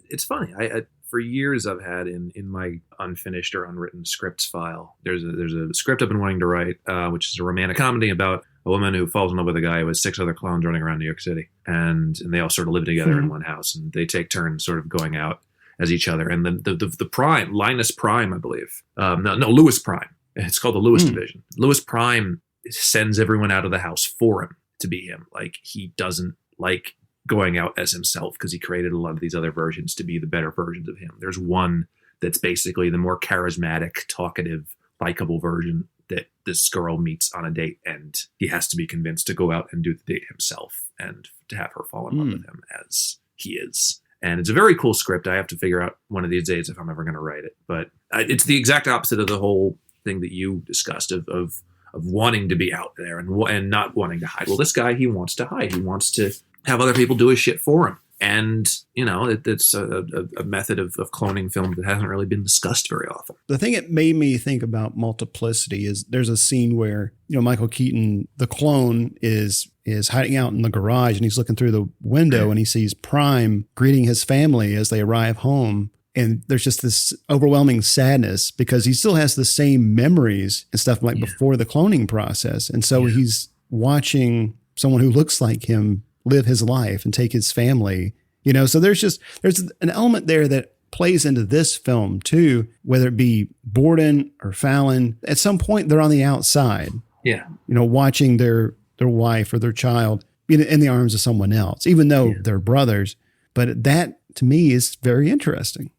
It's funny. I for years I've had in my unfinished or unwritten scripts file. There's a script I've been wanting to write, which is a romantic comedy about a woman who falls in love with a guy who has 6 other clones running around New York City, and they all sort of live together in one house, and they take turns sort of going out as each other. And the Prime, Linus Prime, I believe, Lewis Prime. It's called the Lewis Division. Lewis Prime sends everyone out of the house for him to be him. Like he doesn't like going out as himself because he created a lot of these other versions to be the better versions of him. There's one that's basically the more charismatic, talkative, likable version that this girl meets on a date, and he has to be convinced to go out and do the date himself and to have her fall in love with him as he is. And it's a very cool script. I have to figure out one of these days if I'm ever going to write it. But it's the exact opposite of the whole thing that you discussed of wanting to be out there and not wanting to hide. Well, this guy, he wants to hide. He wants to have other people do his shit for him. And, it's a method of cloning film that hasn't really been discussed very often. The thing that made me think about Multiplicity is there's a scene where, Michael Keaton, the clone, is hiding out in the garage, and he's looking through the window and he sees Prime greeting his family as they arrive home. And there's just this overwhelming sadness because he still has the same memories and stuff like before the cloning process. And so he's watching someone who looks like him live his life and take his family, so there's an element there that plays into this film too, whether it be Borden or Fallon. At some point they're on the outside, watching their wife or their child in the arms of someone else, even though they're brothers. But that to me is very interesting.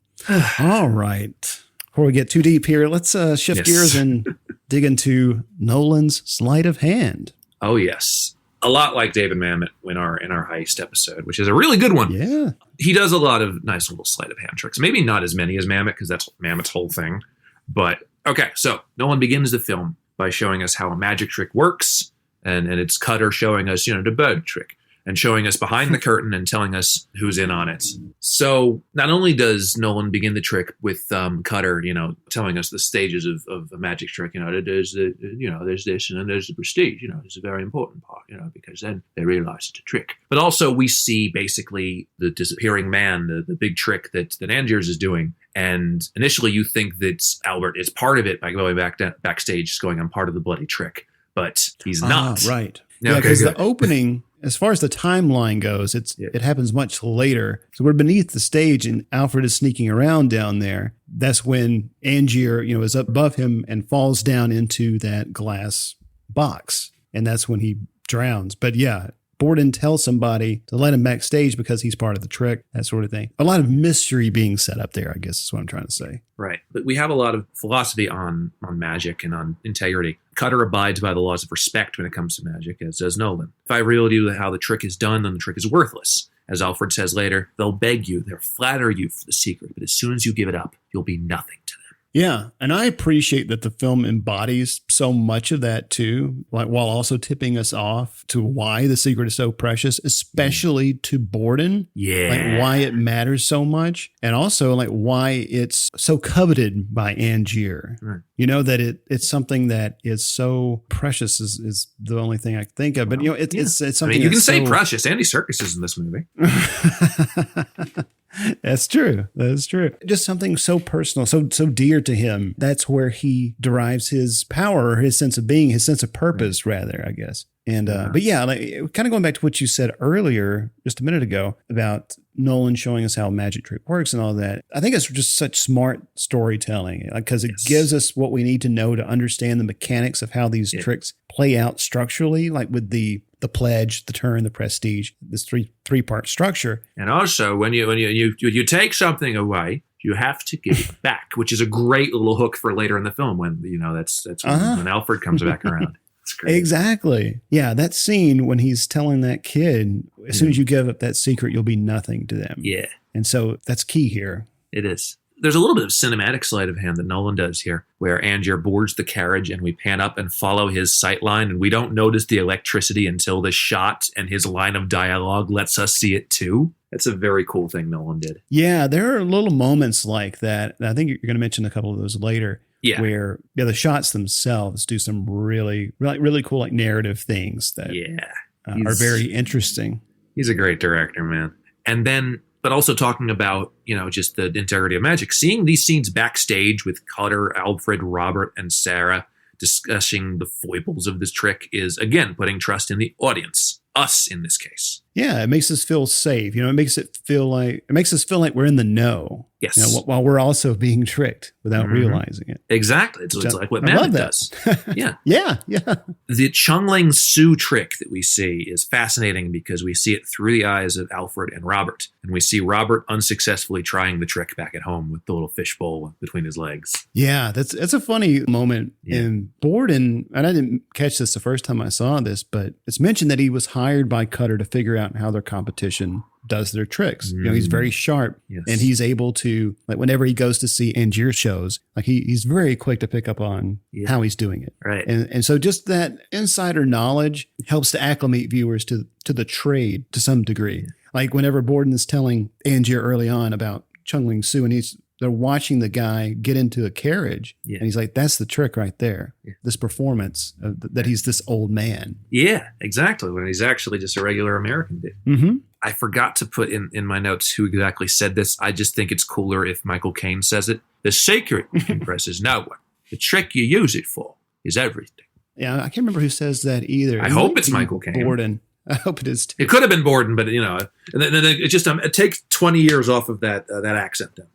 All right. Before we get too deep here, let's shift gears and dig into Nolan's sleight of hand. Oh, yes. A lot like David Mamet in our heist episode, which is a really good one. Yeah. He does a lot of nice little sleight of hand tricks. Maybe not as many as Mamet, because that's Mamet's whole thing. But, okay, so Nolan begins the film by showing us how a magic trick works, and it's Cutter showing us, the bird trick, and showing us behind the curtain and telling us who's in on it. So not only does Nolan begin the trick with Cutter, telling us the stages of a magic trick, there's this and then there's the prestige, it's a very important part, because then they realize it's a trick. But also we see basically the disappearing man, the big trick that Angiers is doing. And initially you think that Albert is part of it by going backstage, just going, I'm part of the bloody trick, but he's not. Right. Yeah, because the opening, as far as the timeline goes, it happens much later. So we're beneath the stage and Alfred is sneaking around down there. That's when Angier, is up above him and falls down into that glass box. And that's when he drowns. But yeah, Borden tells somebody to let him backstage because he's part of the trick, that sort of thing. A lot of mystery being set up there, I guess is what I'm trying to say. Right. But we have a lot of philosophy on magic and on integrity. Cutter abides by the laws of respect when it comes to magic, as does Nolan. If I reveal to you how the trick is done, then the trick is worthless. As Alfred says later, they'll beg you, they'll flatter you for the secret, but as soon as you give it up, you'll be nothing to them. Yeah, and I appreciate that the film embodies so much of that too, like while also tipping us off to why the secret is so precious, especially to Borden. Yeah. Like why it matters so much, and also like why it's so coveted by Angier. Right. You know, that it's something that is so precious is the only thing I can think of. But you know, it's something. I mean, you can say so precious. Andy Serkis is in this movie. That's true. That's true. Just something so personal, so dear to him. That's where he derives his power, or his sense of being, his sense of purpose, rather, I guess. And but yeah, like kind of going back to what you said earlier, just a minute ago, about Nolan showing us how magic trick works and all that. I think it's just such smart storytelling, because it gives us what we need to know to understand the mechanics of how these tricks play out structurally, like with the pledge, the turn, the prestige, this three-part structure. And also, when you take something away, you have to give it back, which is a great little hook for later in the film when, you know, that's when Alfred comes back around. It's great. Exactly. Yeah, that scene when he's telling that kid, as soon as you give up that secret, you'll be nothing to them. Yeah. And so that's key here. It is. There's a little bit of cinematic sleight of hand that Nolan does here, where Angier boards the carriage and we pan up and follow his sight line, and we don't notice the electricity until the shot and his line of dialogue lets us see it too. That's a very cool thing Nolan did. Yeah, there are little moments like that. And I think you're going to mention a couple of those later. Yeah. Where the shots themselves do some really cool like narrative things that are very interesting. He's a great director, man. And then, but also talking about, you know, just the integrity of magic, seeing these scenes backstage with Cutter, Alfred, Robert, and Sarah discussing the foibles of this trick is, again, putting trust in the audience, us in this case. Yeah, it makes us feel safe. You know, it makes us feel like we're in the know. Yes. You know, while we're also being tricked without realizing it. Exactly. It's like what magic does. Yeah. Yeah. The Chungling Su trick that we see is fascinating because we see it through the eyes of Alfred and Robert. And we see Robert unsuccessfully trying the trick back at home with the little fishbowl between his legs. Yeah, that's a funny moment in Borden. And I didn't catch this the first time I saw this, but it's mentioned that he was hired by Cutter to figure out how their competition does their tricks. You know, he's very sharp, and he's able to, like, whenever he goes to see Angier shows, like he's very quick to pick up on how he's doing it. Right. And so just that insider knowledge helps to acclimate viewers to the trade to some degree. Like whenever Borden is telling Angier early on about Chungling Su, and they're watching the guy get into a carriage, and he's like, that's the trick right there. This performance that he's this old man. Yeah, exactly. When he's actually just a regular American dude. Mm-hmm. I forgot to put in my notes who exactly said this. I just think it's cooler if Michael Caine says it. The secret impresses no one. The trick you use it for is everything. Yeah, I can't remember who says that either. I hope it's Michael Caine. Borden. I hope it is too. It could have been Borden, but you know, and then it just it takes 20 years off of that accent. Then.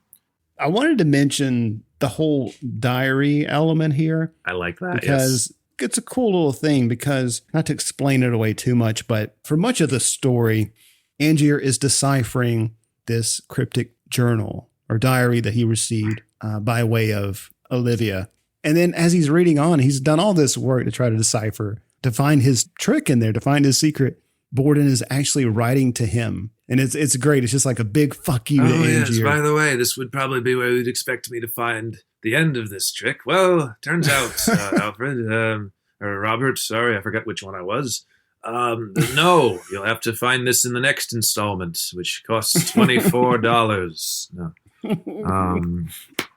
I wanted to mention the whole diary element here. I like that because it's a cool little thing. Because not to explain it away too much, but for much of the story, Angier is deciphering this cryptic journal or diary that he received by way of Olivia. And then as he's reading on, he's done all this work to try to decipher, to find his trick in there, to find his secret. Borden is actually writing to him. And it's great. It's just like a big fuck you to Angier. Yes, by the way, this would probably be where you'd expect me to find the end of this trick. Well, turns out, Alfred, or Robert, sorry, I forgot which one I was. No, you'll have to find this in the next installment, which costs $24. No.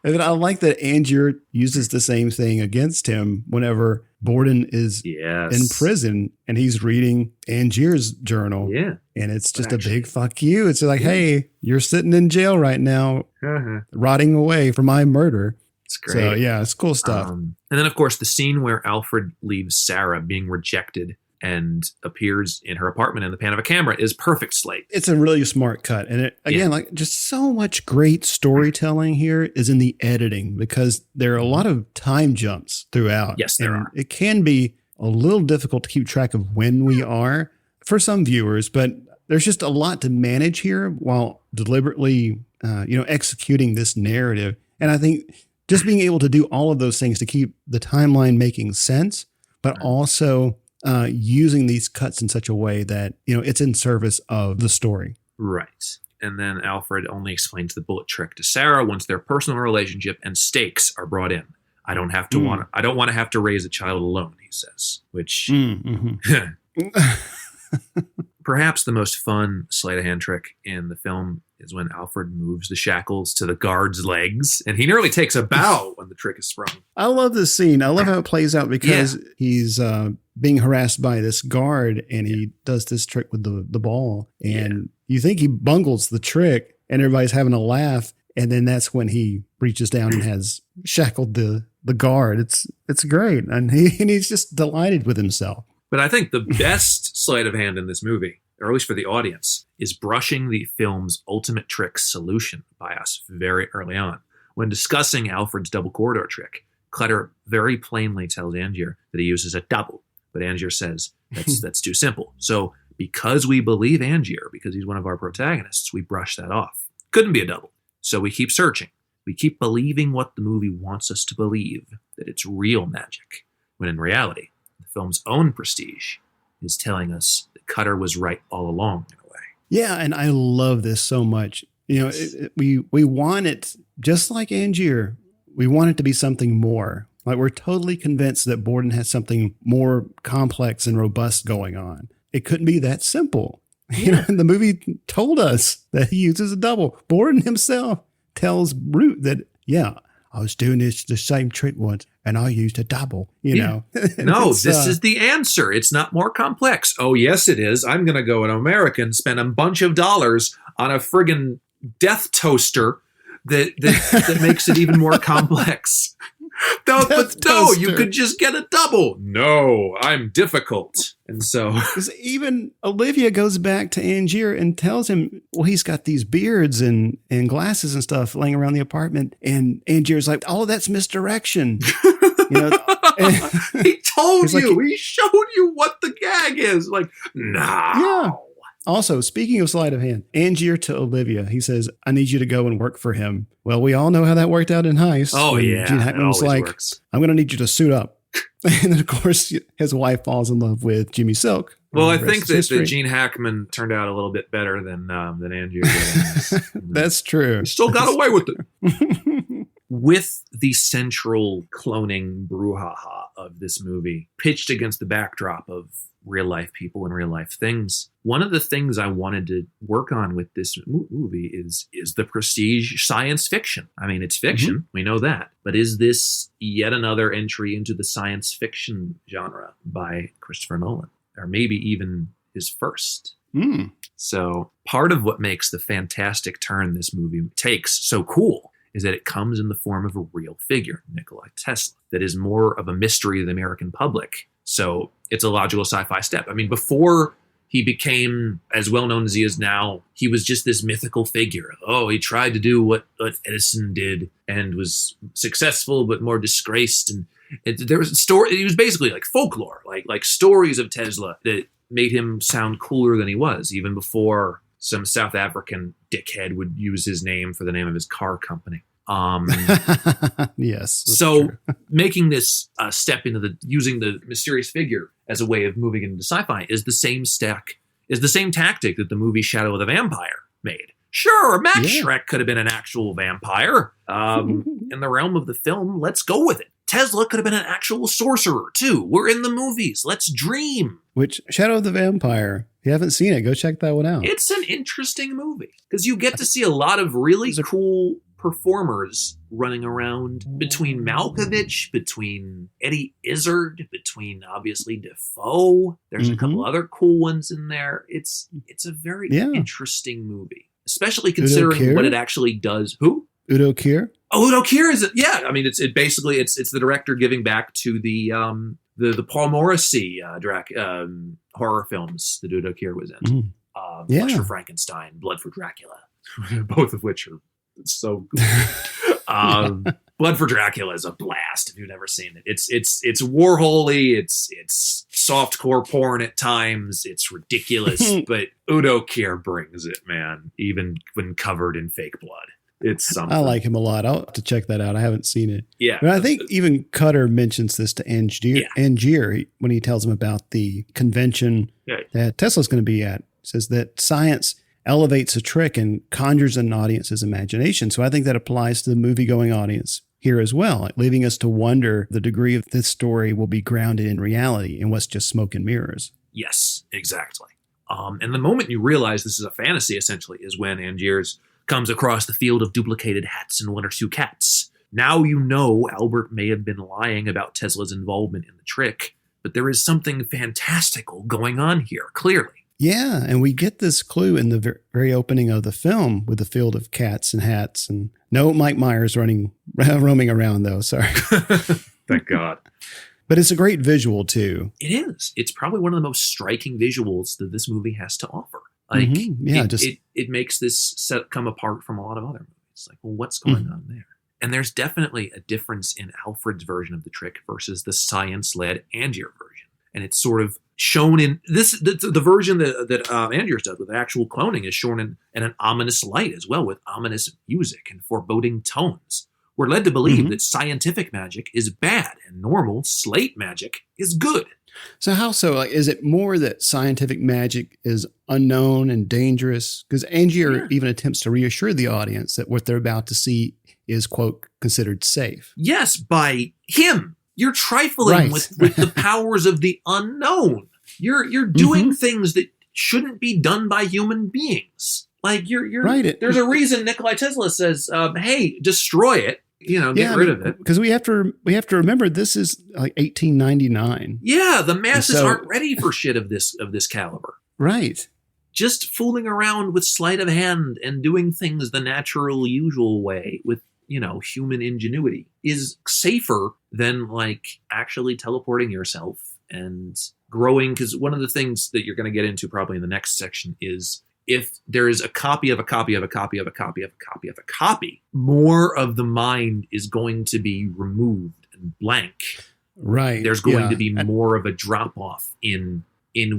And I like that Angier uses the same thing against him whenever Borden is in prison and he's reading Angier's journal. Yeah. And it's just a big fuck you. It's like, hey, you're sitting in jail right now, rotting away for my murder. It's great. So, yeah, it's cool stuff. And then, of course, the scene where Alfred leaves Sarah being rejected and appears in her apartment in the pan of a camera is perfect slate. It's a really smart cut. And it, again, like just so much great storytelling here is in the editing because there are a lot of time jumps throughout. Yes, there are. It can be a little difficult to keep track of when we are for some viewers, but there's just a lot to manage here while deliberately, executing this narrative. And I think just being able to do all of those things to keep the timeline making sense, but also using these cuts in such a way that, it's in service of the story. Right. And then Alfred only explains the bullet trick to Sarah once their personal relationship and stakes are brought in. I don't want to have to raise a child alone, he says, which perhaps the most fun sleight of hand trick in the film is when Alfred moves the shackles to the guard's legs, and he nearly takes a bow when the trick is sprung. I love this scene. I love how it plays out because he's being harassed by this guard, and he does this trick with the ball, and you think he bungles the trick, and everybody's having a laugh, and then that's when he reaches down and has shackled the guard. It's great, and he's just delighted with himself. But I think the best sleight of hand in this movie, or at least for the audience, is brushing the film's ultimate trick solution by us very early on. When discussing Alfred's double corridor trick, Clutter very plainly tells Angier that he uses a double, but Angier says that's too simple. So because we believe Angier, because he's one of our protagonists, we brush that off. Couldn't be a double. So we keep searching. We keep believing what the movie wants us to believe, that it's real magic, when in reality, the film's own prestige is telling us that Cutter was right all along in a way. Yeah, and I love this so much. You know, we want it, just like Angier, we want it to be something more. Like, we're totally convinced that Borden has something more complex and robust going on. It couldn't be that simple. You know, and the movie told us that he uses a double. Borden himself tells Root that, I was doing the same trick once, and I used a double, you know. No, this is the answer. It's not more complex. Oh, yes, it is. I'm going to go an American, spend a bunch of dollars on a friggin' death toaster that makes it even more complex. No, you could just get a double. No, I'm difficult. And so even Olivia goes back to Angier and tells him, well, he's got these beards and glasses and stuff laying around the apartment. And Angier's like, all of that's misdirection. You know, he told you, he showed you what the gag is. Like, nah. Yeah. Also, speaking of sleight of hand, Angier to Olivia, he says, I need you to go and work for him. Well, we all know how that worked out in Heist. Oh, yeah. Gene Hackman was like, I'm going to need you to suit up. And then, of course, his wife falls in love with Jimmy Silk. Well, I think that Gene Hackman turned out a little bit better than Angier did. That's true. He still got away with it. With the central cloning brouhaha of this movie pitched against the backdrop of real life people and real life things, one of the things I wanted to work on with this movie is the prestige science fiction. I mean, it's fiction. We know that. But is this yet another entry into the science fiction genre by Christopher Nolan? Or maybe even his first. So part of what makes the fantastic turn this movie takes so cool is that it comes in the form of a real figure, Nikola Tesla, that is more of a mystery to the American public. So it's a logical sci-fi step. I mean, before he became as well-known as he is now, he was just this mythical figure. Oh, he tried to do what Edison did and was successful but more disgraced. And there was a story. He was basically like folklore, like stories of Tesla that made him sound cooler than he was, even before some South African dickhead would use his name for the name of his car company. Yes. So making this step into using the mysterious figure as a way of moving into sci-fi is the same tactic that the movie Shadow of the Vampire made. Sure, Max Schreck could have been an actual vampire. In the realm of the film, let's go with it. Tesla could have been an actual sorcerer too. We're in the movies. Let's dream. Which Shadow of the Vampire, if you haven't seen it, go check that one out. It's an interesting movie because you get to see a lot of really cool performers running around between Malkovich, between Eddie Izzard, between obviously Defoe. There's a couple other cool ones in there. It's a very interesting movie, especially considering what it actually does. Who? Udo Kier. Oh, Udo Kier is it? Yeah, I mean, it's the director giving back to the Paul Morrissey horror films that Udo Kier was in. Flesh for Frankenstein, Blood for Dracula, both of which are so good. Blood for Dracula is a blast if you've never seen it. It's Warhol-y, it's softcore porn at times, it's ridiculous, but Udo Kier brings it, man, even when covered in fake blood. It's something. I like him a lot. I'll have to check that out. I haven't seen it. Yeah. But I think even Cutter mentions this to Angier when he tells him about the convention that Tesla's going to be at. He says that science elevates a trick and conjures an audience's imagination. So I think that applies to the movie-going audience here as well, like leaving us to wonder the degree of this story will be grounded in reality and what's just smoke and mirrors. Yes, exactly. And the moment you realize this is a fantasy, essentially, is when Angiers comes across the field of duplicated hats and 1 or 2 cats. Now you know Albert may have been lying about Tesla's involvement in the trick, but there is something fantastical going on here, clearly. Yeah, and we get this clue in the very opening of the film with the field of cats and hats, and no Mike Myers roaming around, though. Sorry. Thank God. But it's a great visual, too. It is. It's probably one of the most striking visuals that this movie has to offer. Like, it makes this set come apart from a lot of other movies. Like, well, what's going on there? And there's definitely a difference in Alfred's version of the trick versus the science-led Angier version. And it's sort of shown in this, the version that Angiers does with actual cloning is shown in an ominous light as well, with ominous music and foreboding tones. We're led to believe that scientific magic is bad and normal slate magic is good. So how so? Like, is it more that scientific magic is unknown and dangerous? Because Angier even attempts to reassure the audience that what they're about to see is, quote, considered safe. Yes, by him. You're trifling with the powers of the unknown. You're doing things that shouldn't be done by human beings. Like you're right. There's a reason Nikola Tesla says, "Hey, destroy it. Get rid of it." Because we have to remember this is like 1899. Yeah, the masses aren't ready for shit of this caliber. Right. Just fooling around with sleight of hand and doing things the natural, usual way with human ingenuity is safer than like actually teleporting yourself and growing. Because one of the things that you're going to get into probably in the next section is if there is a copy of a copy of a copy of a copy of a copy of a copy, more of the mind is going to be removed and blank. Right. There's going to be more of a drop off in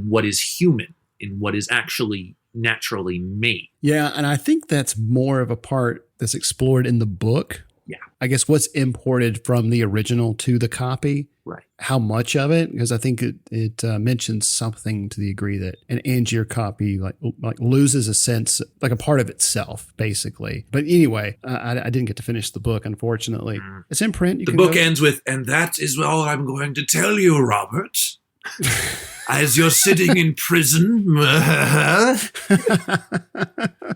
what is human, in what is actually naturally made. Yeah, and I think that's more of a part that's explored in the book. Yeah. I guess what's imported from the original to the copy. Right. How much of it? Because I think it mentions something to the degree that an Angier copy like loses a sense, like a part of itself, basically. But anyway, I didn't get to finish the book, unfortunately. It's in print. The book ends with, "And that is all I'm going to tell you, Robert. As you're sitting in prison."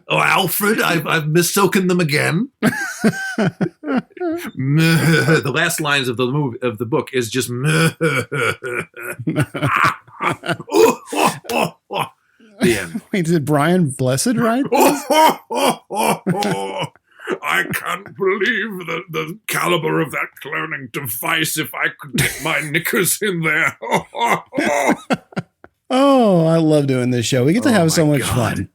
Oh, Alfred, I've mistaken them again. The last lines of the book is just the end. Wait, did Brian Blessed write this? I can't believe the caliber of that cloning device if I could get my knickers in there. Oh, I love doing this show. We get to have so much fun.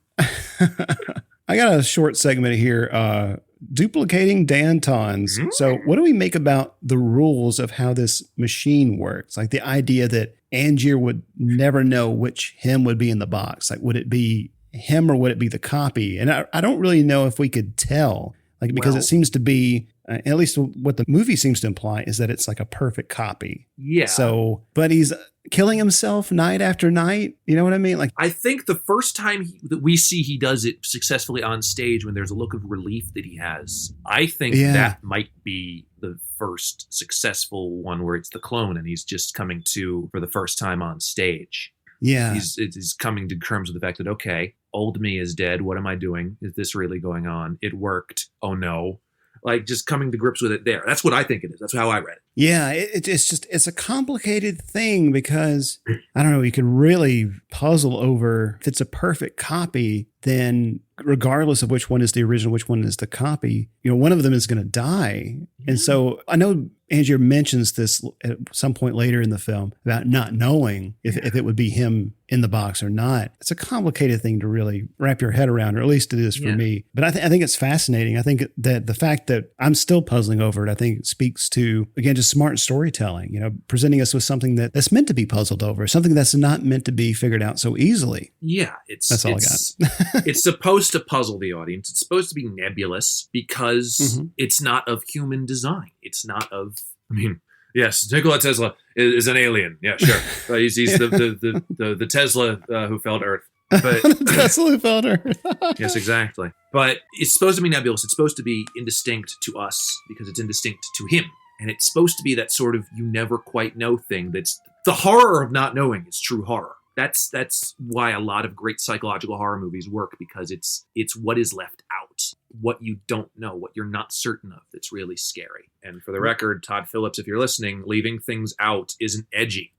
I got a short segment here, duplicating Dantons. So what do we make about the rules of how this machine works? Like the idea that Angier would never know which him would be in the box. Like, would it be him or would it be the copy? And I don't really know if we could tell, like, because it seems to be, at least what the movie seems to imply is that it's like a perfect copy. Yeah. So, but he's killing himself night after night. You know what I mean? Like, I think the first time that we see he does it successfully on stage, when there's a look of relief that he has, I think that might be the first successful one where it's the clone and he's just coming to for the first time on stage. Yeah. He's coming to terms with the fact that, okay, old me is dead. What am I doing? Is this really going on? It worked. Oh no. Like, just coming to grips with it there. That's what I think it is. That's how I read it. Yeah, it's a complicated thing because, I don't know, you could really puzzle over if it's a perfect copy, then regardless of which one is the original, which one is the copy, one of them is going to die. Yeah. And so I know Angier mentions this at some point later in the film about not knowing if it would be him in the box or not. It's a complicated thing to really wrap your head around, or at least it is for me. But I think it's fascinating. I think that the fact that I'm still puzzling over it, I think speaks to, again, just smart storytelling, presenting us with something that's meant to be puzzled over, something that's not meant to be figured out so easily. Yeah. That's all I got. It's supposed to puzzle the audience. It's supposed to be nebulous because it's not of human design. It's not of, yes, Nikola Tesla is an alien. Yeah, sure. He's the Tesla who fell to Earth. But Tesla felt her. yes, exactly. But it's supposed to be nebulous. It's supposed to be indistinct to us because it's indistinct to him. And it's supposed to be that sort of you never quite know thing. That's the horror of not knowing is true horror. That's why a lot of great psychological horror movies work, because it's what is left out, what you don't know, what you're not certain of, that's really scary. And for the record, Todd Phillips, if you're listening, leaving things out isn't edgy.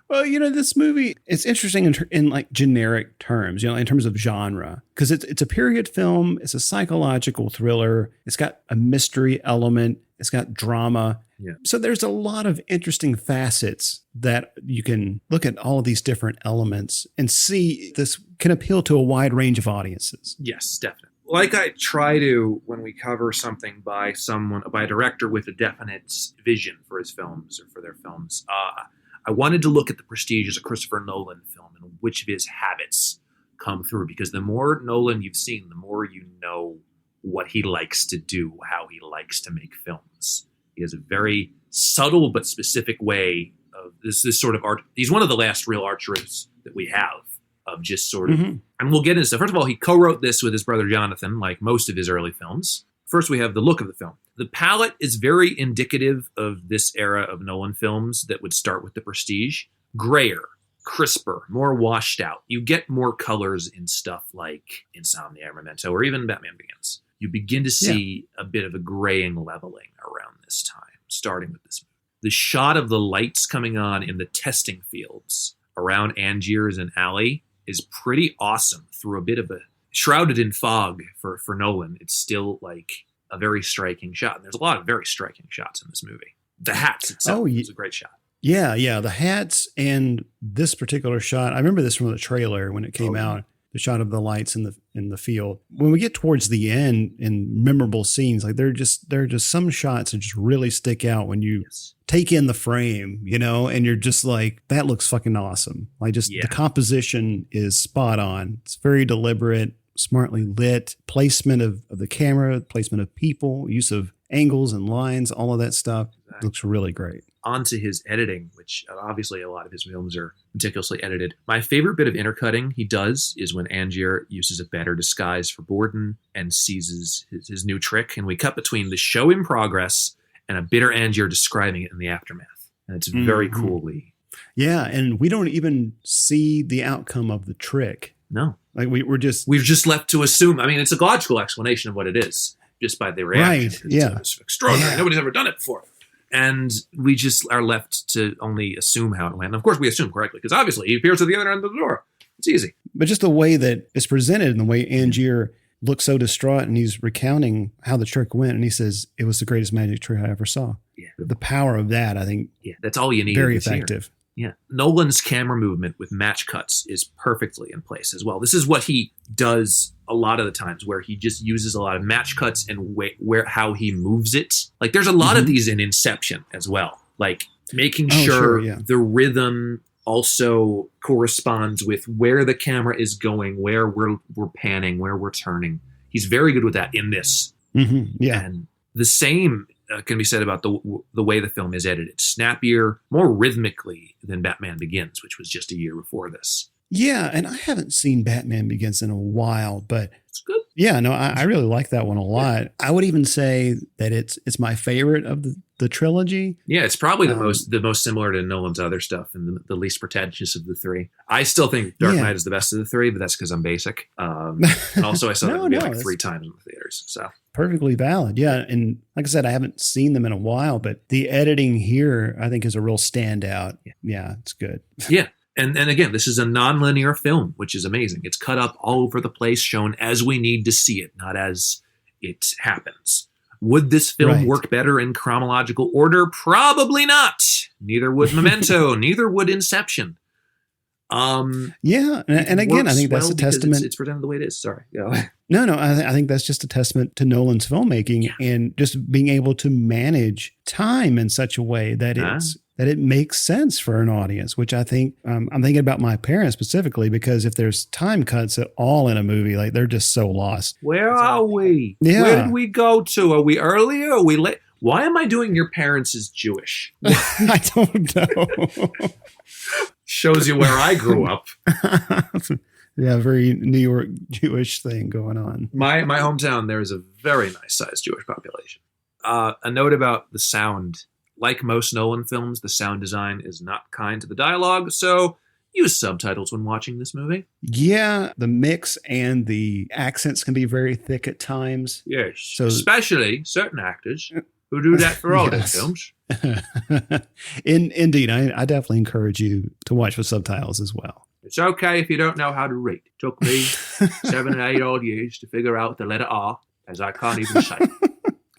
Well, this movie, it's interesting in like generic terms, in terms of genre, because it's a period film. It's a psychological thriller. It's got a mystery element. It's got drama. Yeah. So there's a lot of interesting facets that you can look at all of these different elements and see this can appeal to a wide range of audiences. Yes, definitely. Like I try to when we cover something by a director with a definite vision for his films or for their films. I wanted to look at The Prestige as a Christopher Nolan film and which of his habits come through, because the more Nolan you've seen, the more you know what he likes to do, how he likes to make films. He has a very subtle but specific way of this sort of art. He's one of the last real artists that we have of just sort of, and we'll get into stuff. First of all, he co-wrote this with his brother Jonathan, like most of his early films. First, we have the look of the film. The palette is very indicative of this era of Nolan films that would start with The Prestige. Grayer, crisper, more washed out. You get more colors in stuff like Insomnia, Memento, or even Batman Begins. You begin to see a bit of a graying leveling around this time, starting with this movie. The shot of the lights coming on in the testing fields around Angier's and Alley is pretty awesome through a bit of a shrouded in fog for Nolan. It's still like a very striking shot. And there's a lot of very striking shots in this movie. The hats itself is a great shot. Yeah. The hats and this particular shot. I remember this from the trailer when it came out. The shot of the lights in the field. When we get towards the end in memorable scenes, like there are just some shots that just really stick out when you take in the frame, and you're just like, that looks fucking awesome. Like the composition is spot on. It's very deliberate, smartly lit, placement of the camera, placement of people, use of angles and lines, all of that stuff looks really great. Onto his editing, which obviously a lot of his films are meticulously edited. My favorite bit of intercutting he does is when Angier uses a better disguise for Borden and seizes his new trick. And we cut between the show in progress and a bitter Angier describing it in the aftermath. And it's very coolly. Yeah, and we don't even see the outcome of the trick. No. Like we're just left to assume. I mean, it's a logical explanation of what it is just by the reaction. Right, It's extraordinary. Nobody's ever done it before. And we just are left to only assume how it went. And of course, we assume correctly, because obviously he appears at the other end of the door. It's easy. But just the way that it's presented and the way Angier looks so distraught and he's recounting how the trick went. And he says, it was the greatest magic trick I ever saw. Yeah. The power of that, I think. Yeah, that's all you need. Very effective. Yeah. Nolan's camera movement with match cuts is perfectly in place as well. This is what he does a lot of the times, where he just uses a lot of match cuts and how he moves it. Like there's a lot of these in Inception as well. Like making sure the rhythm also corresponds with where the camera is going, where we're panning, where we're turning. He's very good with that in this. Yeah. And the same can be said about the way the film is edited. Snappier, more rhythmically than Batman Begins, which was just a year before this. Yeah, and I haven't seen Batman Begins in a while, but it's good. Yeah, no, I really like that one a lot. Yeah. I would even say that it's my favorite of the trilogy. Yeah, it's probably the most similar to Nolan's other stuff and the least pretentious of the three. I still think Dark Knight is the best of the three, but that's because I'm basic. And also I saw that movie like 3 times in the theaters. So perfectly valid. Yeah, and like I said, I haven't seen them in a while, but the editing here I think is a real standout. Yeah, it's good. Yeah. And again, this is a non-linear film, which is amazing. It's cut up all over the place, shown as we need to see it, not as it happens. Would this film work better in chronological order? Probably not. Neither would Memento. Neither would Inception. Yeah, and again, I think that's a testament. It's presented the way it is. Sorry. Yeah. No, I think that's just a testament to Nolan's filmmaking and just being able to manage time in such a way that it makes sense for an audience, which I think I'm thinking about my parents specifically, because if there's time cuts at all in a movie, like they're just so lost. Where are we? Yeah. Where did we go to? Are we early or are we late? Why am I doing your parents as Jewish? I don't know. Shows you where I grew up. Yeah, very New York Jewish thing going on. My hometown, there is a very nice sized Jewish population. A note about the sound. Like most Nolan films, the sound design is not kind to the dialogue, so use subtitles when watching this movie. Yeah, the mix and the accents can be very thick at times. Yes, so, especially certain actors who do that for all their films. Indeed, I definitely encourage you to watch with subtitles as well. It's okay if you don't know how to read. It took me 7 or 8 odd years to figure out the letter R, as I can't even say.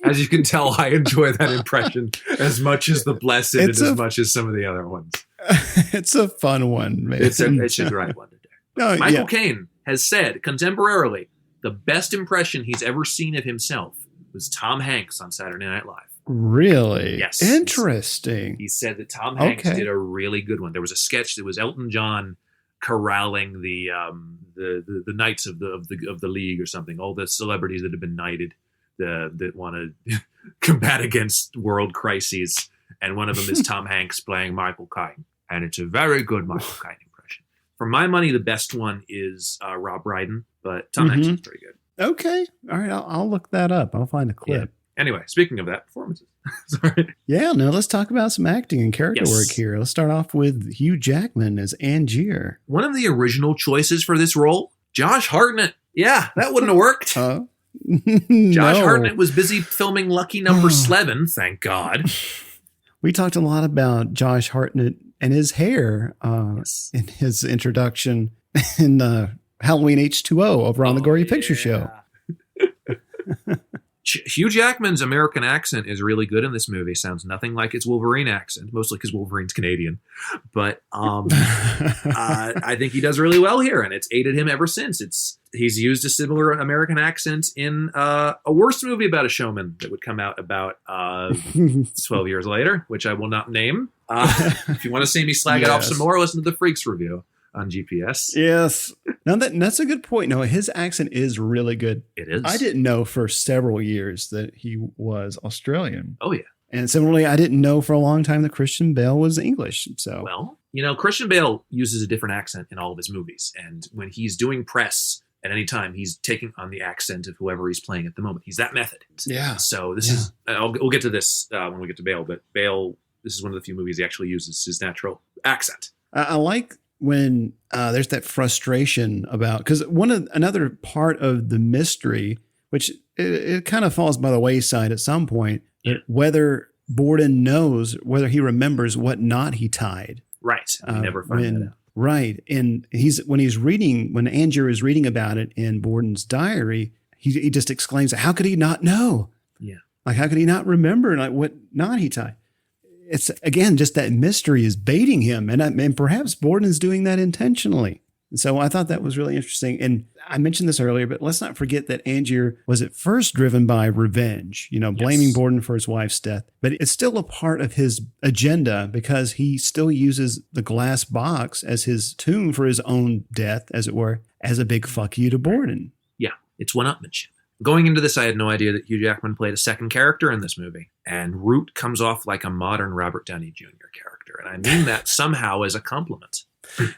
As you can tell, I enjoy that impression as much as the Blessed and as much as some of the other ones. It's a fun one, man. It's a great one to do. Michael Caine has said contemporarily the best impression he's ever seen of himself was Tom Hanks on Saturday Night Live. Really? Yes. Interesting. He said that Tom Hanks did a really good one. There was a sketch that was Elton John corralling the knights of the league or something, all the celebrities that have been knighted. That want to combat against world crises, and one of them is Tom Hanks playing Michael Caine, and it's a very good Michael Caine impression. For my money, the best one is Rob Brydon, but Tom Hanks is pretty good. Okay, all right, I'll look that up. I'll find a clip. Yeah. Anyway, speaking of that, performances. Sorry. Yeah, no, let's talk about some acting and character work here. Let's start off with Hugh Jackman as Angier. One of the original choices for this role, Josh Hartnett. Yeah, that wouldn't have worked. Josh Hartnett was busy filming Lucky Number 11, thank God. We talked a lot about Josh Hartnett and his hair in his introduction in Halloween H2O over on the Gory Picture Show. Hugh Jackman's American accent is really good in this movie. Sounds nothing like his Wolverine accent, mostly because Wolverine's Canadian. But I think he does really well here, and it's aided him ever since. He's used a similar American accent in a worse movie about a showman that would come out about 12 years later, which I will not name. If you want to see me slag it off some more, listen to the Freaks review on GPS. Yes. Now that's a good point. No, his accent is really good. It is. I didn't know for several years that he was Australian. Oh, yeah. And similarly, I didn't know for a long time that Christian Bale was English. So, well, Christian Bale uses a different accent in all of his movies. And when he's doing press at any time, he's taking on the accent of whoever he's playing at the moment. He's that method. Yeah. So this is, we'll get to this when we get to Bale, but Bale, this is one of the few movies he actually uses his natural accent. I like when there's that frustration about, because another part of the mystery, which it kind of falls by the wayside at some point, whether Borden knows, whether he remembers what knot he tied. Right. We never find that out. Right. And when Angier is reading about it in Borden's diary, he just exclaims, how could he not know? Yeah. Like, how could he not remember what knot he tied? It's, again, just that mystery is baiting him. And perhaps Borden's doing that intentionally. So I thought that was really interesting. And I mentioned this earlier, but let's not forget that Angier was at first driven by revenge, blaming Borden for his wife's death. But it's still a part of his agenda because he still uses the glass box as his tomb for his own death, as it were, as a big fuck you to Borden. Yeah, it's one-upmanship. Going into this, I had no idea that Hugh Jackman played a second character in this movie. And Root comes off like a modern Robert Downey Jr. character. And I mean that somehow as a compliment.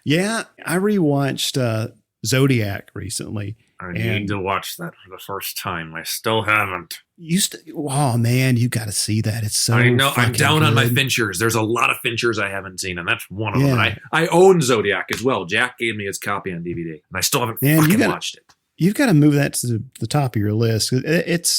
Yeah, I rewatched Zodiac recently. I need to watch that for the first time. I still haven't. Oh man, you got to see that. It's so. I know. I'm down on my good. Finchers. There's a lot of Finchers I haven't seen, and that's one of them. And I own Zodiac as well. Jack gave me his copy on DVD, and I still haven't watched it. You've got to move that to the top of your list.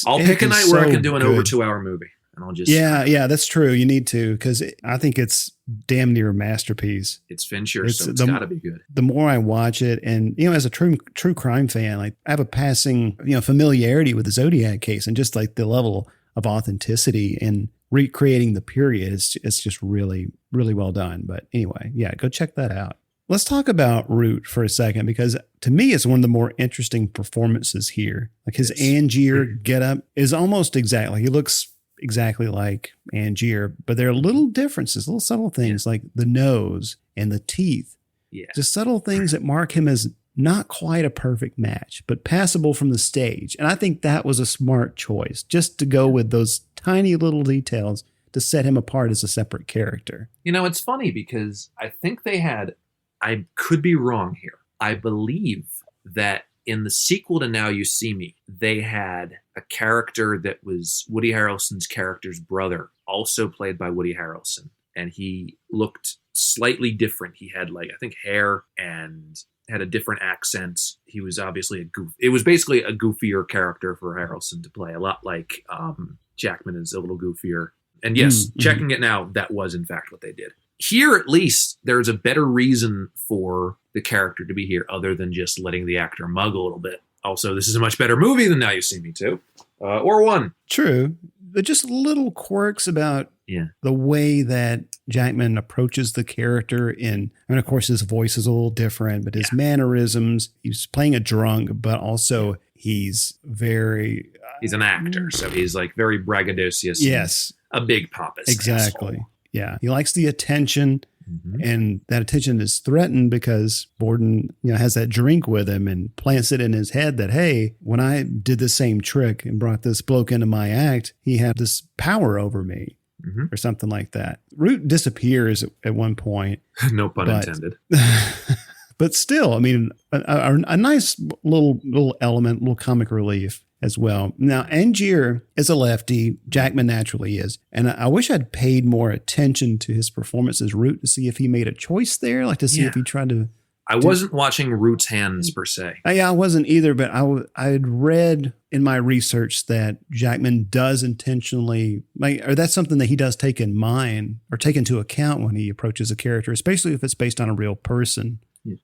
I'll pick a night where I can do an over 2 hour movie, and I'll just. Yeah, that's true. You need to, because I think it's damn near a masterpiece. It's Fincher, so it's got to be good. The more I watch it, and as a true crime fan, like I have a passing familiarity with the Zodiac case, and just like the level of authenticity and recreating the period, it's just really, really well done. But anyway, yeah, go check that out. Let's talk about Root for a second, because to me, it's one of the more interesting performances here. Like his Angier getup is almost exactly, he looks exactly like Angier, but there are little differences, little subtle things like the nose and the teeth. Yeah. Just subtle things that mark him as not quite a perfect match, but passable from the stage. And I think that was a smart choice, just to go with those tiny little details to set him apart as a separate character. It's funny because I think they had I could be wrong here. I believe that in the sequel to Now You See Me, they had a character that was Woody Harrelson's character's brother, also played by Woody Harrelson. And he looked slightly different. He had I think hair and had a different accent. He was obviously it was basically a goofier character for Harrelson to play, a lot like Jackman is a little goofier. And yes, checking it now, that was in fact what they did. Here, at least, there's a better reason for the character to be here other than just letting the actor mug a little bit. Also, this is a much better movie than Now You See Me 2. Or 1. True. But just little quirks about the way that Jackman approaches the character of course, his voice is a little different, but his mannerisms, he's playing a drunk, but also he's very... he's an actor, so he's very braggadocious. Yes. A big pompous Exactly. asshole. Yeah. He likes the attention, and that attention is threatened because Borden, has that drink with him and plants it in his head that, hey, when I did the same trick and brought this bloke into my act, he had this power over me. Or something like that. Root disappears at one point. No pun intended. But still, I mean, a nice little element, little comic relief as well. Now, Angier is a lefty. Jackman naturally is. And I wish I'd paid more attention to his performance as Root to see if he made a choice there, to see if he tried to... I wasn't watching Root's hands, per se. Yeah, I wasn't either, but I had read in my research that Jackman does intentionally, or that's something that he does take in mind or take into account when he approaches a character, especially if it's based on a real person,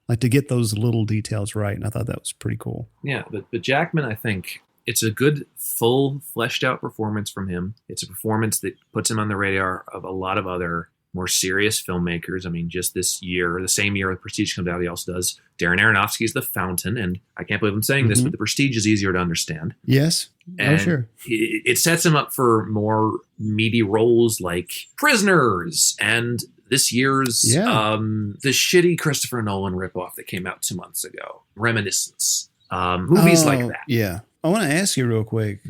to get those little details right. And I thought that was pretty cool. Yeah, but Jackman, I think it's a good, full, fleshed out performance from him. It's a performance that puts him on the radar of a lot of other more serious filmmakers. I mean, just this year, the same year Prestige comes out, he also does Darren Aronofsky's The Fountain. And I can't believe I'm saying this, but The Prestige is easier to understand. Yes. And sure. It sets him up for more meaty roles like Prisoners and this year's the shitty Christopher Nolan ripoff that came out 2 months ago, Reminiscence. Movies like that. Yeah. I want to ask you real quick,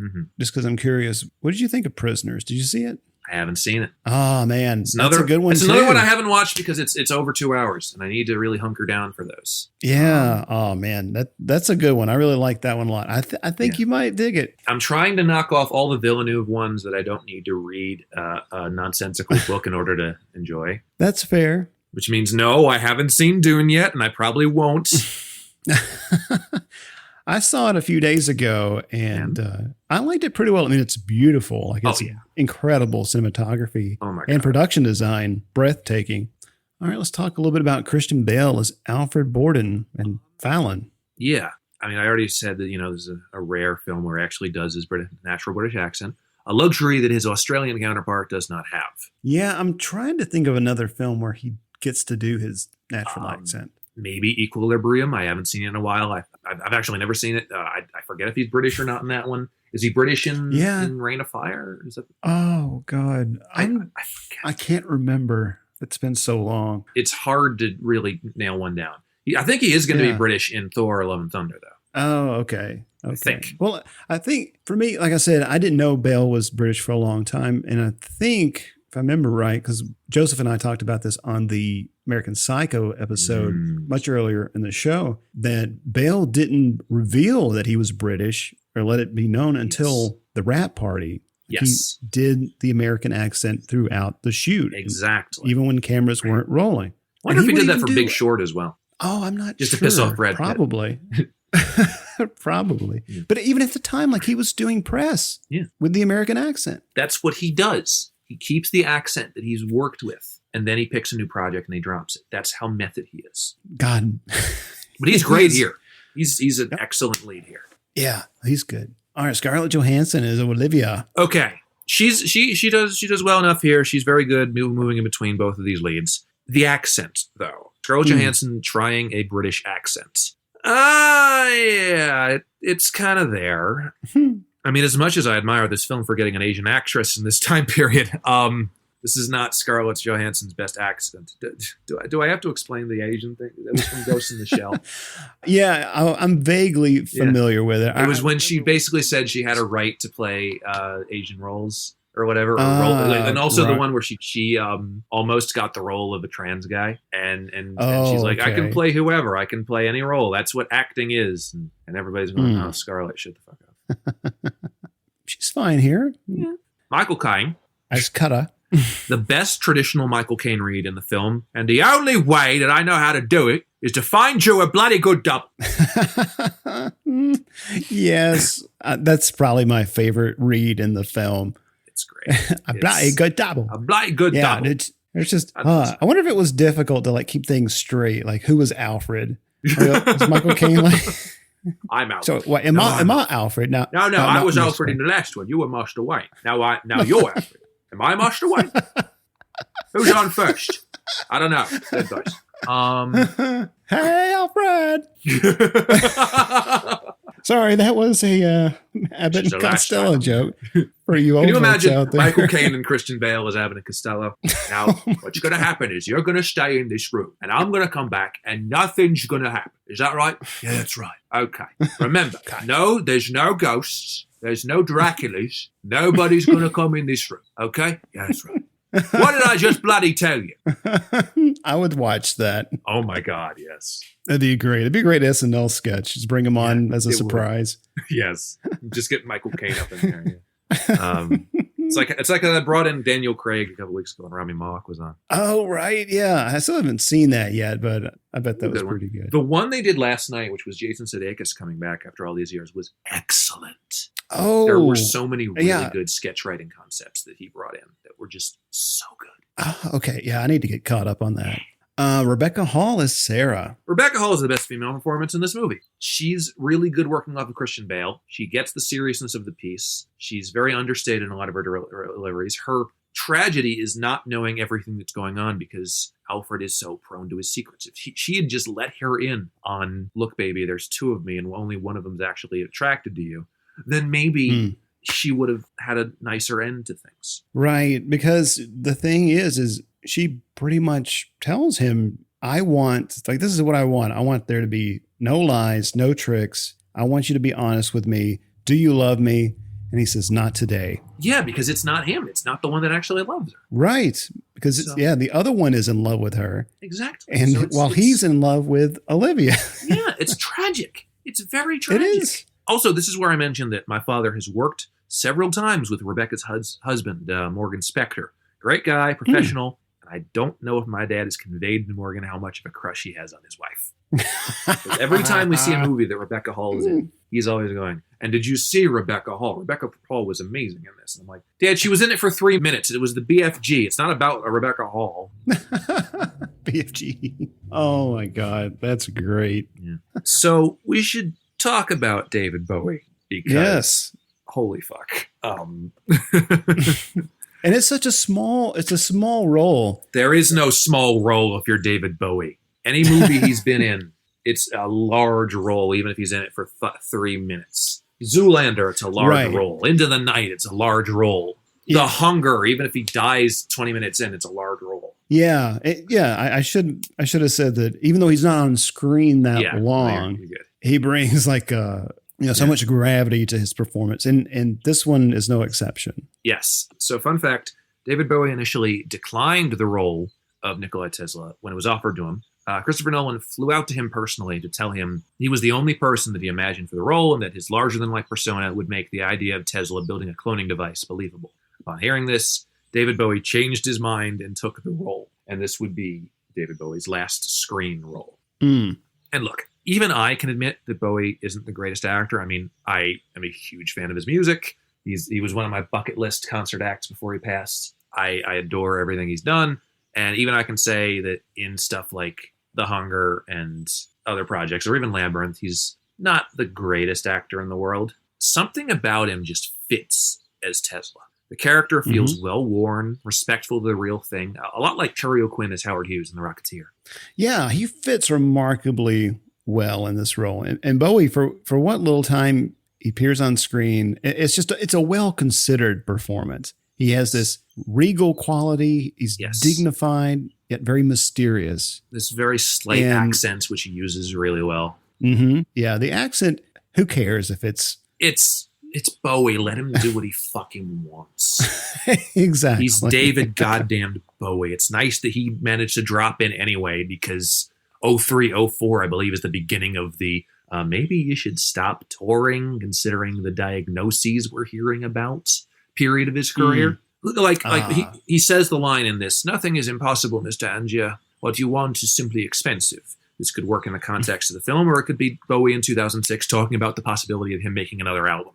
just because I'm curious, what did you think of Prisoners? Did you see it? I haven't seen it. Oh man, that's a good one. It's another one I haven't watched because it's over 2 hours, and I need to really hunker down for those. Yeah. Oh man, that's a good one. I really like that one a lot. I think you might dig it. I'm trying to knock off all the Villeneuve ones that I don't need to read a nonsensical book in order to enjoy. That's fair. Which means no, I haven't seen Dune yet, and I probably won't. I saw it a few days ago, and I liked it pretty well. I mean, it's beautiful. It's incredible cinematography and production design, breathtaking. All right, let's talk a little bit about Christian Bale as Alfred Borden and Fallon. Yeah. I mean, I already said that, this is a rare film where he actually does his natural British accent, a luxury that his Australian counterpart does not have. Yeah, I'm trying to think of another film where he gets to do his natural accent. Maybe Equilibrium. I haven't seen it in a while. I've actually never seen it. I forget if he's British or not in that one. Is he British in Reign of Fire? Is that... Oh, God. I can't remember. It's been so long. It's hard to really nail one down. I think he is going to be British in Thor: Love and Thunder, though. Oh, okay. I think. Well, I think for me, like I said, I didn't know Bale was British for a long time. And I think, if I remember right, because Joseph and I talked about this on the American Psycho episode much earlier in the show, that Bale didn't reveal that he was British or let it be known until the rap party. Yes. He did the American accent throughout the shoot. Exactly. Even when cameras weren't rolling. I wonder if he did that for Big Short as well. Oh, I'm not just sure. To piss off Brad Pitt. Probably. Probably. Yeah. But even at the time, he was doing press with the American accent. That's what he does. He keeps the accent that he's worked with, and then he picks a new project and he drops it. That's how method he is. God. But he's great here. He's an excellent lead here. Yeah, he's good. All right, Scarlett Johansson is Olivia. Okay. She does well enough here. She's very good moving in between both of these leads. The accent, though. Scarlett Johansson trying a British accent. It's kind of there. I mean, as much as I admire this film for getting an Asian actress in this time period, this is not Scarlett Johansson's best accent. Do I have to explain the Asian thing? That was from Ghost in the Shell. Yeah, I'm vaguely familiar with it. It was when she basically said she had a right to play Asian roles. or whatever. And also the one where she almost got the role of a trans guy. And she's like, I can play whoever. I can play any role. That's what acting is. And everybody's going, oh, Scarlett, shut the fuck up. She's fine here. Yeah. Michael Caine. As Cutter. The best traditional Michael Caine read in the film. And the only way that I know how to do it is to find you a bloody good double. Yes. That's probably my favorite read in the film. It's great. A bloody good double. A bloody good double. It's just, I wonder if it was difficult to like keep things straight. Like, who was Alfred? Was Michael Caine like... I'm Alfred. So, what, am I Alfred? No, I was Alfred in the last one. You were Master Wayne. Now you're Alfred. Am I Master Wayne? Who's on first? I don't know. Dead dice. Hey, Alfred. Sorry, that was a Abbott and Costello joke for you. Can you imagine out there? Michael Caine and Christian Bale as Abbott and Costello? Now, what's going to happen is you're going to stay in this room, and I'm going to come back, and nothing's going to happen. Is that right? Yeah, that's right. Okay. Remember, no, there's no ghosts. There's no Draculas. Nobody's going to come in this room. Okay? Yeah, that's right. What did I just bloody tell you? I would watch that. Oh, my God, yes. That'd be great. It'd be a great SNL sketch. Just bring him on as a surprise. Yes. Just get Michael Caine up in there. Yeah. It's like I brought in Daniel Craig a couple weeks ago and Rami Malek was on. Oh, right. Yeah. I still haven't seen that yet, but I bet that was pretty good. The one they did last night, which was Jason Sudeikis coming back after all these years, was excellent. Oh. There were so many really good sketch writing concepts that he brought in that were just so good. Okay. Yeah. I need to get caught up on that. Rebecca Hall is Sarah. Rebecca Hall is the best female performance in this movie. She's really good working off of Christian Bale. She gets the seriousness of the piece. She's very understated in a lot of her deliveries. Her tragedy is not knowing everything that's going on because Alfred is so prone to his secrets. If she had just let her in on, look, baby, there's two of me and only one of them's actually attracted to you, then maybe she would have had a nicer end to things. Right. Because the thing is she pretty much tells him, this is what I want. I want there to be no lies, no tricks. I want you to be honest with me. Do you love me? And he says, not today. Yeah, because it's not him. It's not the one that actually loves her. Right. Because the other one is in love with her. Exactly. And so he's in love with Olivia. Yeah, it's tragic. It's very tragic. It is. Also, this is where I mentioned that my father has worked several times with Rebecca's husband, Morgan Spector. Great guy, professional. And I don't know if my dad has conveyed to Morgan how much of a crush he has on his wife. Every time we see a movie that Rebecca Hall is in, he's always going, and did you see Rebecca Hall? Rebecca Hall was amazing in this. And I'm like, Dad, she was in it for 3 minutes. It was the BFG. It's not about a Rebecca Hall. BFG. Oh, my God. That's great. Yeah. So we should talk about David Bowie. Because, holy fuck. And it's a small role. There is no small role if you're David Bowie. Any movie he's been in, it's a large role, even if he's in it for 3 minutes. Zoolander, it's a large role. Into the Night, it's a large role. Yeah. The Hunger, even if he dies 20 minutes in, it's a large role. Yeah. I should have said that even though he's not on screen that long, he brings so much gravity to his performance. And this one is no exception. Yes. So fun fact, David Bowie initially declined the role of Nikola Tesla when it was offered to him. Christopher Nolan flew out to him personally to tell him he was the only person that he imagined for the role and that his larger-than-life persona would make the idea of Tesla building a cloning device believable. Upon hearing this, David Bowie changed his mind and took the role. And this would be David Bowie's last screen role. And look, even I can admit that Bowie isn't the greatest actor. I mean, I am a huge fan of his music. He was one of my bucket list concert acts before he passed. I adore everything he's done. And even I can say that in stuff like The Hunger and other projects, or even Labyrinth, he's not the greatest actor in the world. Something about him just fits as Tesla. The character feels well-worn, respectful to the real thing. A lot like Terry O'Quinn as Howard Hughes in The Rocketeer. Yeah, he fits remarkably well in this role. And Bowie, for what little time he appears on screen, it's a well-considered performance. He has this regal quality. He's dignified, yet very mysterious. This very slight accent, which he uses really well. Yeah, the accent, who cares if it's It's Bowie. Let him do what he fucking wants. Exactly. He's David goddamned Bowie. It's nice that he managed to drop in anyway, because 03, 04, I believe, is the beginning of the maybe you should stop touring, considering the diagnoses we're hearing about period of his career. He says the line in this: "Nothing is impossible, Mr. Angier. What you want is simply expensive." This could work in the context of the film, or it could be Bowie in 2006 talking about the possibility of him making another album,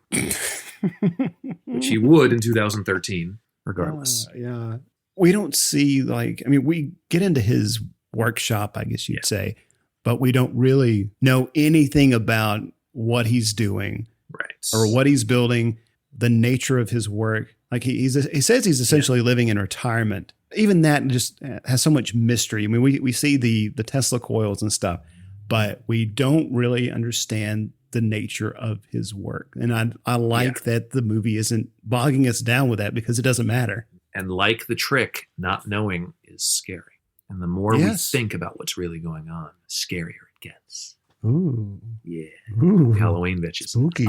which he would in 2013, regardless. Yeah. We don't see, we get into his workshop, I guess you'd say, but we don't really know anything about what he's doing, right, or what he's building, the nature of his work. Like he says he's essentially living in retirement. Even that just has so much mystery. I mean, we see the Tesla coils and stuff, but we don't really understand the nature of his work. And I like that the movie isn't bogging us down with that, because it doesn't matter. And like the trick, not knowing is scary. And the more we think about what's really going on, the scarier it gets. Ooh. Yeah. Ooh. Halloween bitches. Spooky.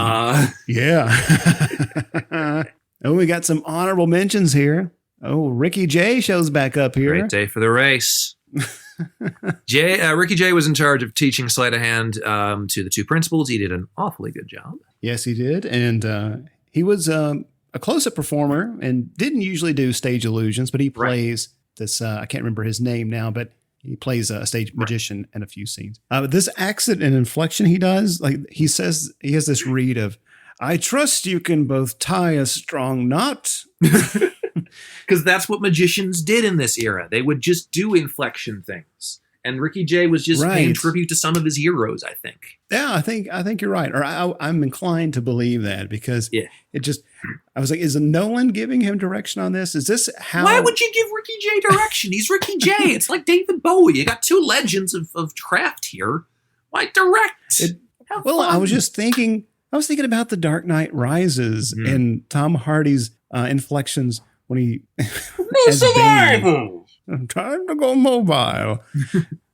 Yeah. Oh, we got some honorable mentions here. Oh, Ricky Jay shows back up here. Great day for the race. Ricky Jay was in charge of teaching sleight of hand to the two principals. He did an awfully good job. Yes, he did. And he was a close-up performer and didn't usually do stage illusions, but he plays this, I can't remember his name now, but he plays a stage magician in a few scenes. This accent and inflection he does, like he says, he has this read of, "I trust you can both tie a strong knot." Because that's what magicians did in this era. They would just do inflection things. And Ricky Jay was just paying tribute to some of his heroes, I think. Yeah, I think you're right. Or I'm inclined to believe that, because it just, I was like, is Nolan giving him direction on this? Is this how? Why would you give Ricky Jay direction? He's Ricky Jay. It's like David Bowie. You got two legends of craft here. Why direct? I was just thinking, about The Dark Knight Rises and Tom Hardy's inflections when he survival. Time to go mobile.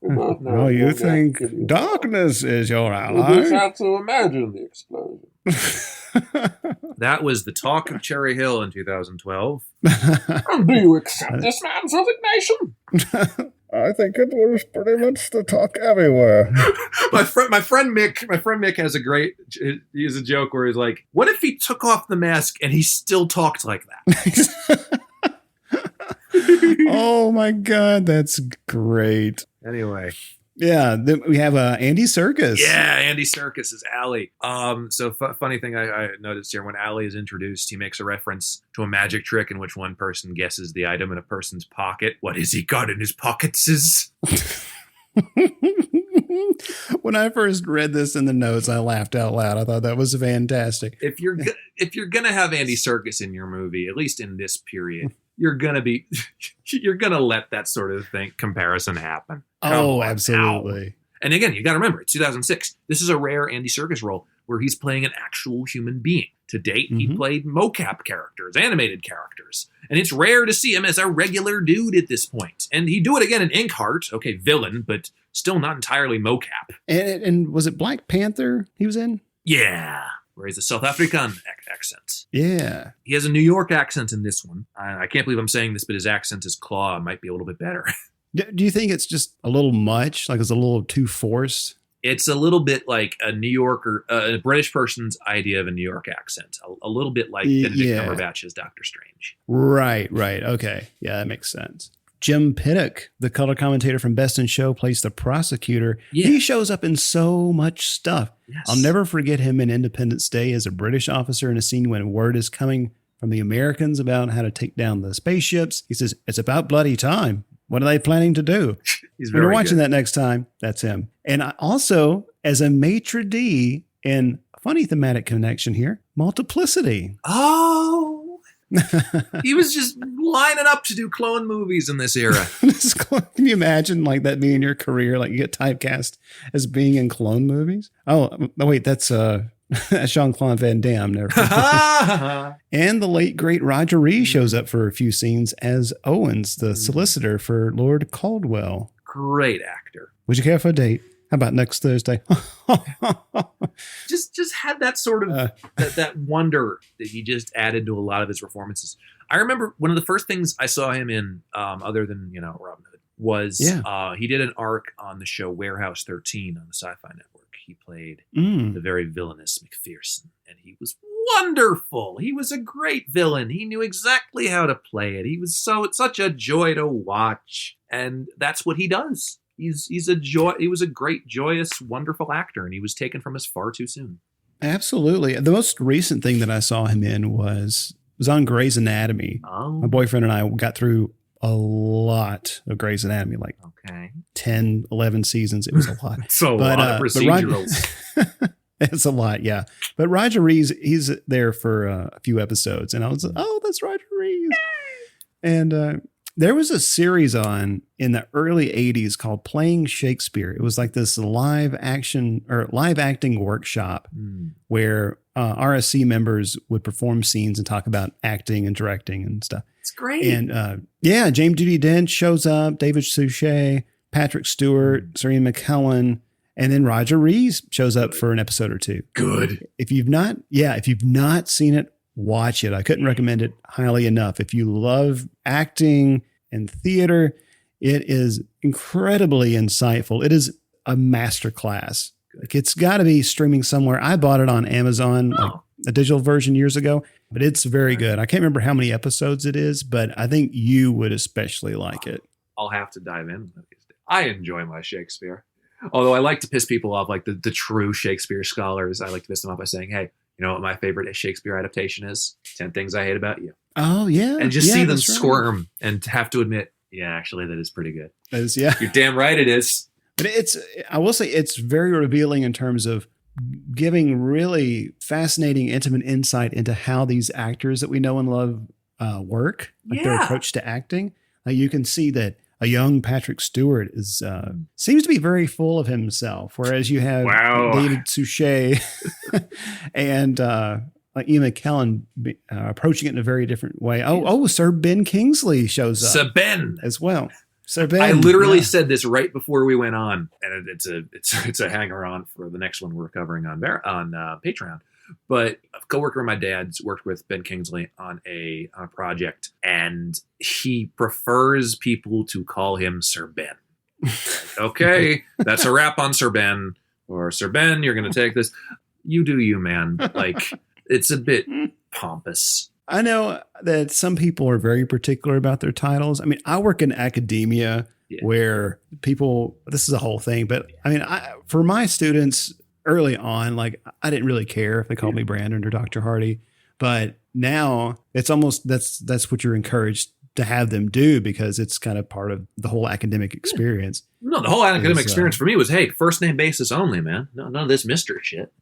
Oh, you think darkness is your ally? You just have to imagine the explosion. That was the talk of Cherry Hill in 2012. And do you accept this man's resignation? I think it was pretty much the talk everywhere. my friend Mick has he has a joke where he's like, what if he took off the mask and he still talked like that? Oh my God, that's great. Anyway. Yeah, we have Andy Serkis. Yeah, Andy Serkis is Allie. Funny thing I noticed here, when Allie is introduced, he makes a reference to a magic trick in which one person guesses the item in a person's pocket. What has he got in his pockets? When I first read this in the notes, I laughed out loud. I thought that was fantastic. If you're gonna have Andy Serkis in your movie, at least in this period, you're gonna let that sort of comparison happen. Absolutely. And again, you got to remember, it's 2006. This is a rare Andy Serkis role where he's playing an actual human being. To date, he played mocap characters, animated characters, and it's rare to see him as a regular dude at this point. And he'd do it again in Inkheart. Okay, villain, but still not entirely mocap. And was it Black Panther he was in? Yeah. Where he's a South African accent. Yeah. He has a New York accent in this one. I can't believe I'm saying this, but his accent, his claw, might be a little bit better. Do you think it's just a little much? Like it's a little too forced? It's a little bit like a New Yorker, a British person's idea of a New York accent. A little bit like Benedict Cumberbatch's Doctor Strange. Right. Okay. Yeah, that makes sense. Jim Pinnock, the color commentator from Best in Show, plays the prosecutor. Yeah. He shows up in so much stuff. Yes. I'll never forget him in Independence Day as a British officer in a scene when word is coming from the Americans about how to take down the spaceships. He says, "It's about bloody time. What are they planning to do?" When you're watching that next time, that's him. And I also, as a maitre d' in a funny thematic connection here, Multiplicity. Oh, he was just lining up to do clone movies in this era. Can you imagine like that being your career? Like you get typecast as being in clone movies? Oh, no, wait, that's Jean-Claude Van Damme. Never. And the late, great Roger Rees shows up for a few scenes as Owens, the solicitor for Lord Caldwell. Great actor. Would you care for a date? How about next Thursday? just had that sort of that wonder that he just added to a lot of his performances. I remember one of the first things I saw him in, other than Robin Hood, was he did an arc on the show Warehouse 13 on the Sci-Fi Network. He played the very villainous McPherson, and he was wonderful. He was a great villain. He knew exactly how to play it. He was such a joy to watch, and that's what he does. He's a joy. He was a great, joyous, wonderful actor, and he was taken from us far too soon. Absolutely. The most recent thing that I saw him in was on Grey's Anatomy. Oh. My boyfriend and I got through a lot of Grey's Anatomy, like 10, 11 seasons. It was a lot. It's a lot of procedurals. It's a lot, yeah. But Roger Rees, he's there for a few episodes, and I was like, oh, that's Roger Rees. And there was a series on in the early 80s called Playing Shakespeare. It was like this live acting workshop where RSC members would perform scenes and talk about acting and directing and stuff. It's great. And James Judi Dench shows up, David Suchet, Patrick Stewart, Serena McKellen, and then Roger Rees shows up for an episode or two. Good. If you've not seen it, watch it. I couldn't recommend it highly enough. If you love acting and theater, it is incredibly insightful. It is a masterclass. Like, it's got to be streaming somewhere. I bought it on Amazon, like a digital version years ago, but it's very good. I can't remember how many episodes it is, but I think you would especially like it. I'll have to dive in. I enjoy my Shakespeare. Although I like to piss people off, like the true Shakespeare scholars. I like to piss them off by saying, hey, you know what my favorite Shakespeare adaptation is? 10 Things I Hate About You. Oh, yeah. And just see them squirm and have to admit, yeah, actually, that is pretty good. Yeah. You're damn right it is. But I will say it's very revealing in terms of giving really fascinating, intimate insight into how these actors that we know and love work, like their approach to acting. You can see that a young Patrick Stewart seems to be very full of himself, whereas you have David Suchet and Ian McKellen approaching it in a very different way. Sir Ben Kingsley shows up. Sir Ben as well. Sir Ben. I literally said this right before we went on, and it's a hanger on for the next one we're covering on Patreon. But a coworker of my dad's worked with Ben Kingsley on a project, and he prefers people to call him Sir Ben. Okay, that's a wrap on Sir Ben. Or Sir Ben, you're going to take this. You do you, man. Like, it's a bit pompous. I know that some people are very particular about their titles. I mean, I work in academia where people, this is a whole thing, but I mean, for my students early on, like, I didn't really care if they called me Brandon or Dr. Hardy, but now it's almost, that's what you're encouraged to have them do, because it's kind of part of the whole academic experience. No, the whole academic experience for me was, hey, first name basis only, man. No, none of this Mr. shit.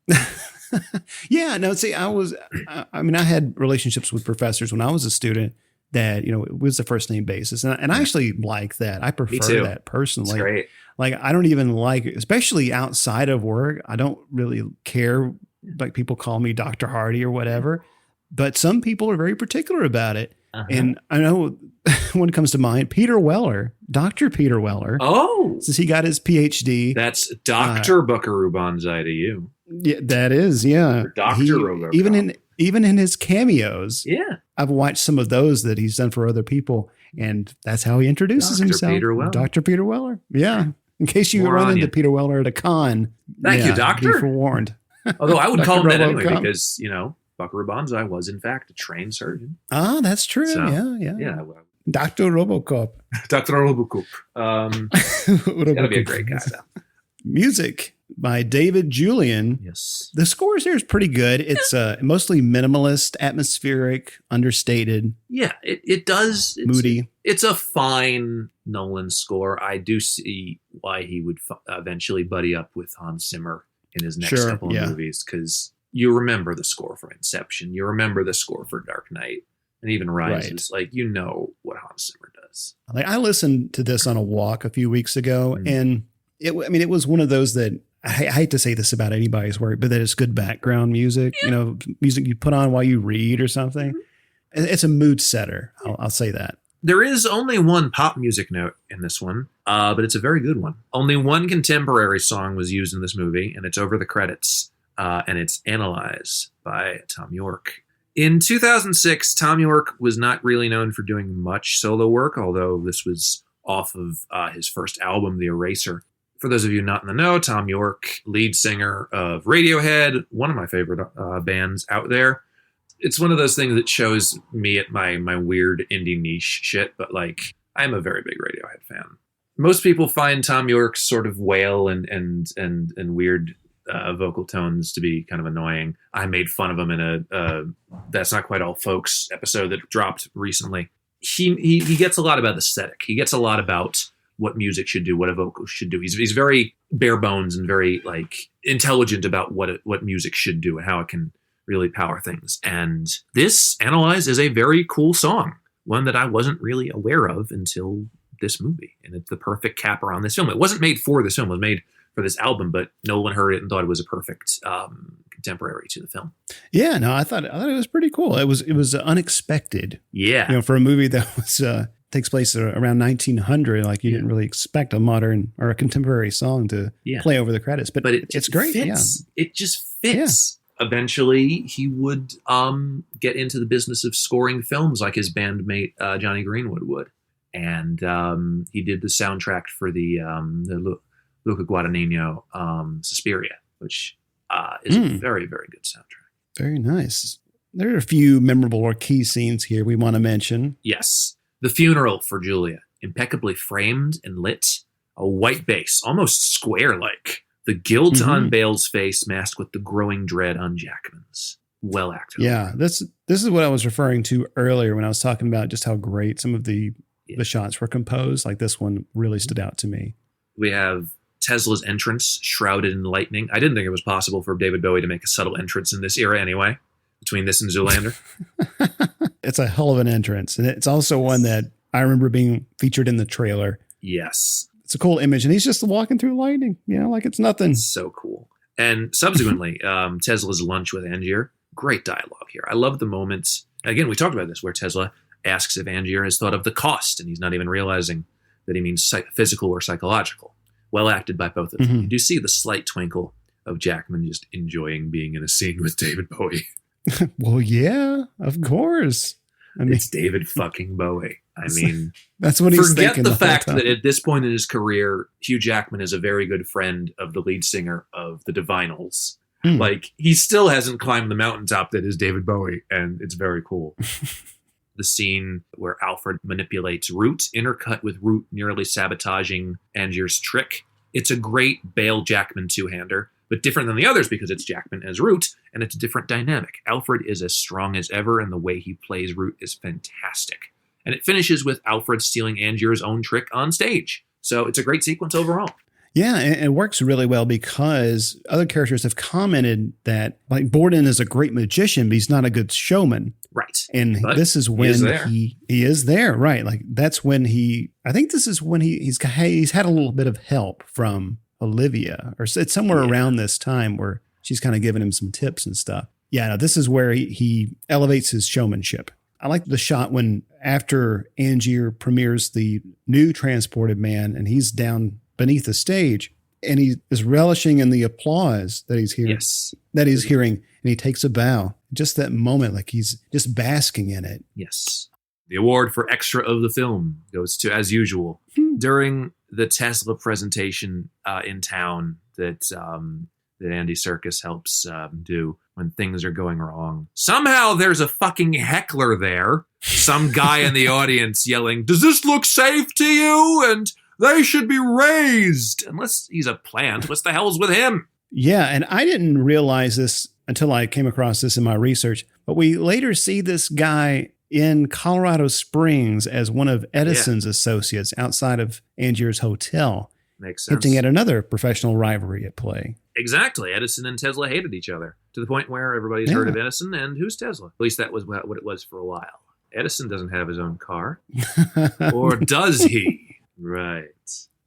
Yeah, no, see, I had relationships with professors when I was a student that, it was the first name basis. And I actually like that. I prefer that personally. It's great. Like, I don't even like, especially outside of work, I don't really care, like, people call me Dr. Hardy or whatever, but some people are very particular about it. And I know one comes to mind, Peter Weller, Dr. Peter Weller. Oh. Since he got his PhD. That's Dr. Buckaroo Banzai to you. Yeah, that is, yeah. Or Dr. Robocop. Even in his cameos. Yeah. I've watched some of those that he's done for other people, and that's how he introduces himself. Peter Weller. Dr. Peter Weller. Yeah. In case you run into Peter Weller at a con. Thank you, Doctor. Be forewarned. Although I would call him that anyway, because, Buckaroo Banzai was, in fact, a trained surgeon. Ah, that's true. So, yeah. Dr. Robocop. Dr. Robocop. That'll be a great guy, though. Music by David Julian. Yes. The scores here is pretty good. It's mostly minimalist, atmospheric, understated. Yeah, it does. Moody. It's a fine Nolan score. I do see why he would eventually buddy up with Hans Zimmer in his next couple of movies, because you remember the score for Inception. You remember the score for Dark Knight and even Rises. Right. Like, what Hans Zimmer does. Like, I listened to this on a walk a few weeks ago, and it was one of those that I hate to say this about anybody's work, but that it's good background music, music you put on while you read or something. It's a mood setter. I'll say that. There is only one pop music note in this one. but it's a very good one. Only one contemporary song was used in this movie, and it's over the credits, and it's Analyze by Tom York. In 2006, Tom York was not really known for doing much solo work, although this was off of his first album, The Eraser. For those of you not in the know, Tom York, lead singer of Radiohead, one of my favorite bands out there. It's one of those things that shows me at my weird indie niche shit, but like, I'm a very big Radiohead fan. Most people find Tom York's sort of wail and weird vocal tones to be kind of annoying. I made fun of him in a That's Not Quite All Folks episode that dropped recently. He gets a lot about aesthetic. He gets a lot about what music should do, what a vocal should do. He's very bare bones and very like intelligent about what music should do and how it can really power things. And this Analyze is a very cool song, one that I wasn't really aware of until this movie. And it's the perfect capper on this film. It wasn't made for this film, it was made for this album, but Nolan heard it and thought it was a perfect contemporary to the film. Yeah, no, I thought it was pretty cool. It was unexpected. Yeah. You know, for a movie that was takes place around 1900, like you didn't really expect a modern or a contemporary song to play over the credits, but it's great. Fits. Yeah. It just fits. Yeah. Eventually, he would get into the business of scoring films like his bandmate Johnny Greenwood would. And he did the soundtrack for the Luca Guadagnino Suspiria, which is a very, very good soundtrack. Very nice. There are a few memorable or key scenes here we want to mention. Yes. The funeral for Julia, impeccably framed and lit. A white base, almost square-like. The guilt on Bale's face masked with the growing dread on Jackman's. Well acted. Yeah, this is what I was referring to earlier when I was talking about just how great some of the shots were composed. Like this one really stood out to me. We have Tesla's entrance shrouded in lightning. I didn't think it was possible for David Bowie to make a subtle entrance in this era anyway, between this and Zoolander. It's a hell of an entrance. And it's also one that I remember being featured in the trailer. Yes. It's a cool image. And he's just walking through lightning, like it's nothing. It's so cool. And subsequently, Tesla's lunch with Angier. Great dialogue here. I love the moments. Again, we talked about this, where Tesla asks if Angier has thought of the cost, and he's not even realizing that he means physical or psychological. Well acted by both of them. You do see the slight twinkle of Jackman just enjoying being in a scene with David Bowie. Well, yeah, of course. I mean, it's David fucking Bowie. I mean, that's what he's forget thinking. The fact that at this point in his career, Hugh Jackman is a very good friend of the lead singer of the Divinyls. Like, he still hasn't climbed the mountaintop that is David Bowie, and it's very cool. The scene where Alfred manipulates Root, intercut with Root nearly sabotaging Angier's trick. It's a great Bale Jackman two-hander, but different than the others because it's Jackman as Root, and it's a different dynamic. Alfred is as strong as ever, and the way he plays Root is fantastic. And it finishes with Alfred stealing Angier's own trick on stage. So it's a great sequence overall. Yeah, and it works really well because other characters have commented that like Borden is a great magician, but he's not a good showman. Right. And but this is when he is there, right? Like that's when I think this is when he's had a little bit of help from Olivia, or it's somewhere around this time where she's kind of giving him some tips and stuff. Yeah, no, this is where he elevates his showmanship. I like the shot when after Angier premieres the new Transported Man and he's down beneath the stage and he is relishing in the applause that he's hearing. Yes. That he's hearing, and he takes a bow. Just that moment, like he's just basking in it. Yes. The award for extra of the film goes to, as usual, during the Tesla presentation in town that Andy Serkis helps do when things are going wrong. Somehow there's a fucking heckler there. Some guy in the audience yelling, "Does this look safe to you?" And they should be raised. Unless he's a plant. What the hell's with him? Yeah, and I didn't realize this until I came across this in my research. But we later see this guy in Colorado Springs as one of Edison's associates outside of Angier's hotel. Makes sense. Hinting at another professional rivalry at play. Exactly. Edison and Tesla hated each other to the point where everybody's heard of Edison and who's Tesla. At least that was what it was for a while. Edison doesn't have his own car. Or does he? Right.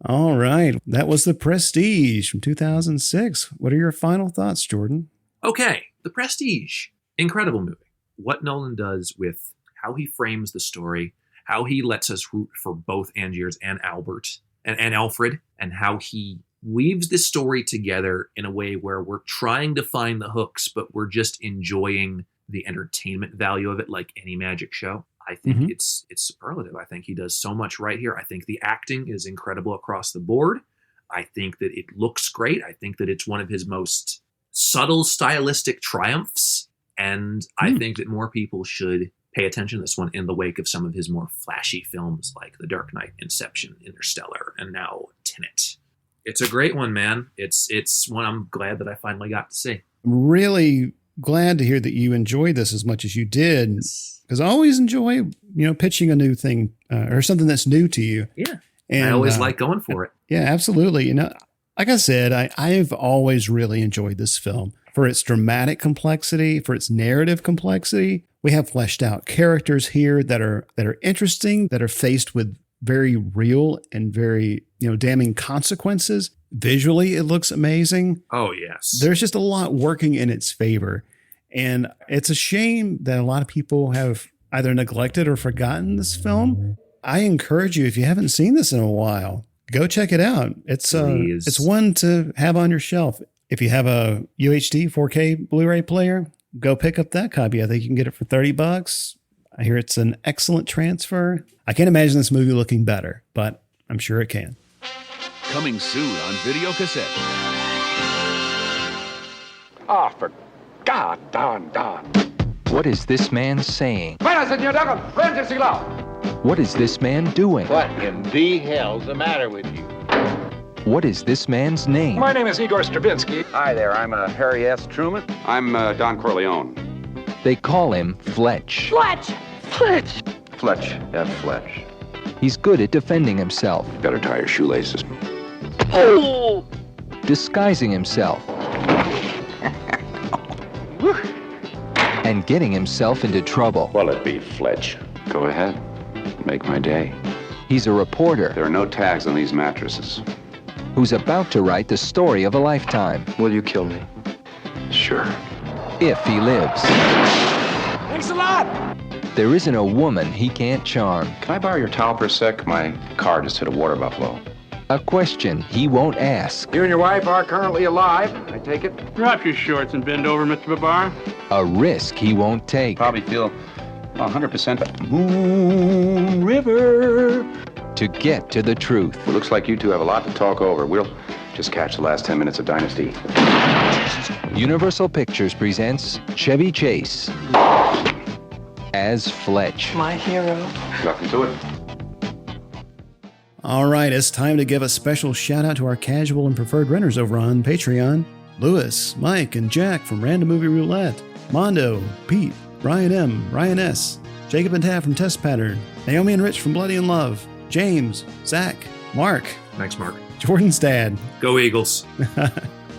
All right. That was The Prestige from 2006. What are your final thoughts, Jordan? Okay. The Prestige. Incredible movie. What Nolan does with how he frames the story, how he lets us root for both Angiers and Albert, and Alfred, and how he weaves this story together in a way where we're trying to find the hooks, but we're just enjoying the entertainment value of it like any magic show. I think it's superlative. I think he does so much right here. I think the acting is incredible across the board. I think that it looks great. I think that it's one of his most subtle stylistic triumphs. And I think that more people should pay attention to this one in the wake of some of his more flashy films like The Dark Knight, Inception, Interstellar, and now Tenet. It's a great one, man. It's one I'm glad that I finally got to see. I'm really glad to hear that you enjoyed this as much as you did, because I always enjoy, pitching a new thing or something that's new to you. Yeah. And I always like going for it. Yeah, absolutely. Like I said, I've always really enjoyed this film for its dramatic complexity, for its narrative complexity. We have fleshed out characters here that are interesting, that are faced with very real and very, damning consequences. Visually, it looks amazing. Oh, yes. There's just a lot working in its favor. And it's a shame that a lot of people have either neglected or forgotten this film. I encourage you, if you haven't seen this in a while, go check it out. It's one to have on your shelf. If you have a UHD 4K Blu-ray player, go pick up that copy. I think you can get it for $30. I hear it's an excellent transfer. I can't imagine this movie looking better, but I'm sure it can. Coming soon on video cassette. Ah, for God darn. What is this man saying? Bueno, señor Duggan, prende loud. What is this man doing? What in the hell's the matter with you? What is this man's name? My name is Igor Stravinsky. Hi there, I'm Harry S. Truman. I'm Don Corleone. They call him Fletch. Fletch! Fletch, F. Fletch. He's good at defending himself. Better tie your shoelaces. Oh! Disguising himself. And getting himself into trouble. Well, it be Fletch. Go ahead. Make my day. He's a reporter. There are no tags on these mattresses. Who's about to write the story of a lifetime. Will you kill me? Sure. If he lives. Thanks a lot! There isn't a woman he can't charm. Can I borrow your towel for a sec? My car just hit a water buffalo. A question he won't ask. You and your wife are currently alive, I take it? Drop your shorts and bend over, Mr. Babar. A risk he won't take. Probably feel 100% Moon River. To get to the truth. Well, looks like you two have a lot to talk over. We'll just catch the last 10 minutes of Dynasty. Universal Pictures presents Chevy Chase as Fletch. My hero. Welcome to it. All right, it's time to give a special shout out to our casual and preferred renters over on Patreon. Lewis, Mike, and Jack from Random Movie Roulette. Mondo, Pete, Ryan M., Ryan S., Jacob and Tab from Test Pattern, Naomi and Rich from Bloody in Love, James, Zach, Mark. Thanks, Mark. Jordan's dad. Go Eagles.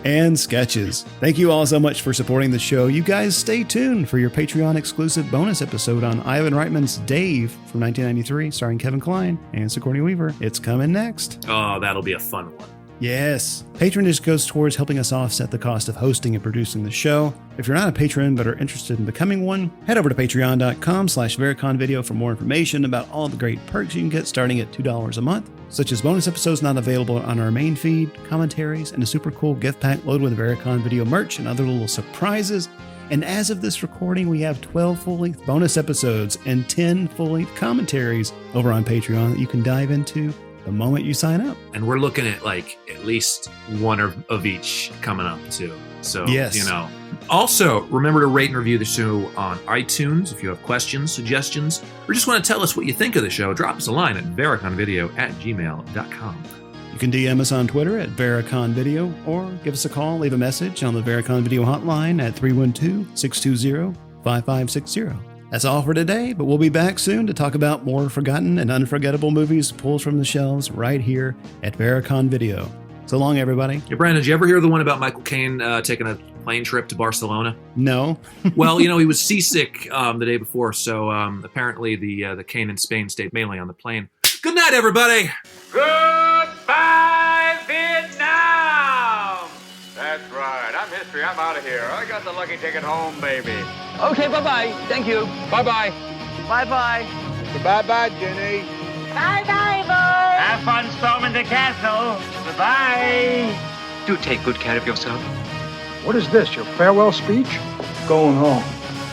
And Sketches. Thank you all so much for supporting the show. You guys stay tuned for your Patreon exclusive bonus episode on Ivan Reitman's Dave from 1993, starring Kevin Kline and Sigourney Weaver. It's coming next. Oh, that'll be a fun one. Yes. Patronage goes towards helping us offset the cost of hosting and producing the show. If you're not a patron but are interested in becoming one, head over to patreon.com/VericonVideo for more information about all the great perks you can get starting at $2 a month, such as bonus episodes not available on our main feed, commentaries, and a super cool gift pack loaded with Vericon Video merch and other little surprises. And as of this recording, we have 12 full-length bonus episodes and 10 full-length commentaries over on Patreon that you can dive into the moment you sign up. And we're looking at at least one of each coming up too. So, yes. Also, remember to rate and review the show on iTunes. If you have questions, suggestions, or just want to tell us what you think of the show, drop us a line at vericonvideo@gmail.com. You can DM us on Twitter at VericonVideo or give us a call, leave a message on the Vericon Video hotline at 312-620-5560. That's all for today, but we'll be back soon to talk about more forgotten and unforgettable movies pulled from the shelves right here at Vericon Video. So long, everybody. Hey, Brandon, did you ever hear the one about Michael Caine taking a plane trip to Barcelona? No. Well, he was seasick the day before, so apparently the Caine in Spain stayed mainly on the plane. Good night, everybody. Goodbye, Vietnam! That's right. I'm history. I'm out of here. I got the lucky ticket home, baby. Okay, bye-bye. Thank you. Bye-bye. Bye-bye. Bye-bye, Jenny. Bye-bye, boys. Have fun storming the castle. Bye-bye. Do take good care of yourself. What is this, your farewell speech? Going home.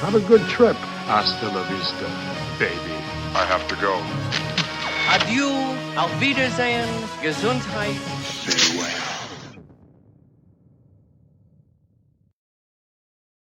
Have a good trip. Hasta la vista, baby. I have to go. Adieu, auf Wiedersehen, Gesundheit. Stay away.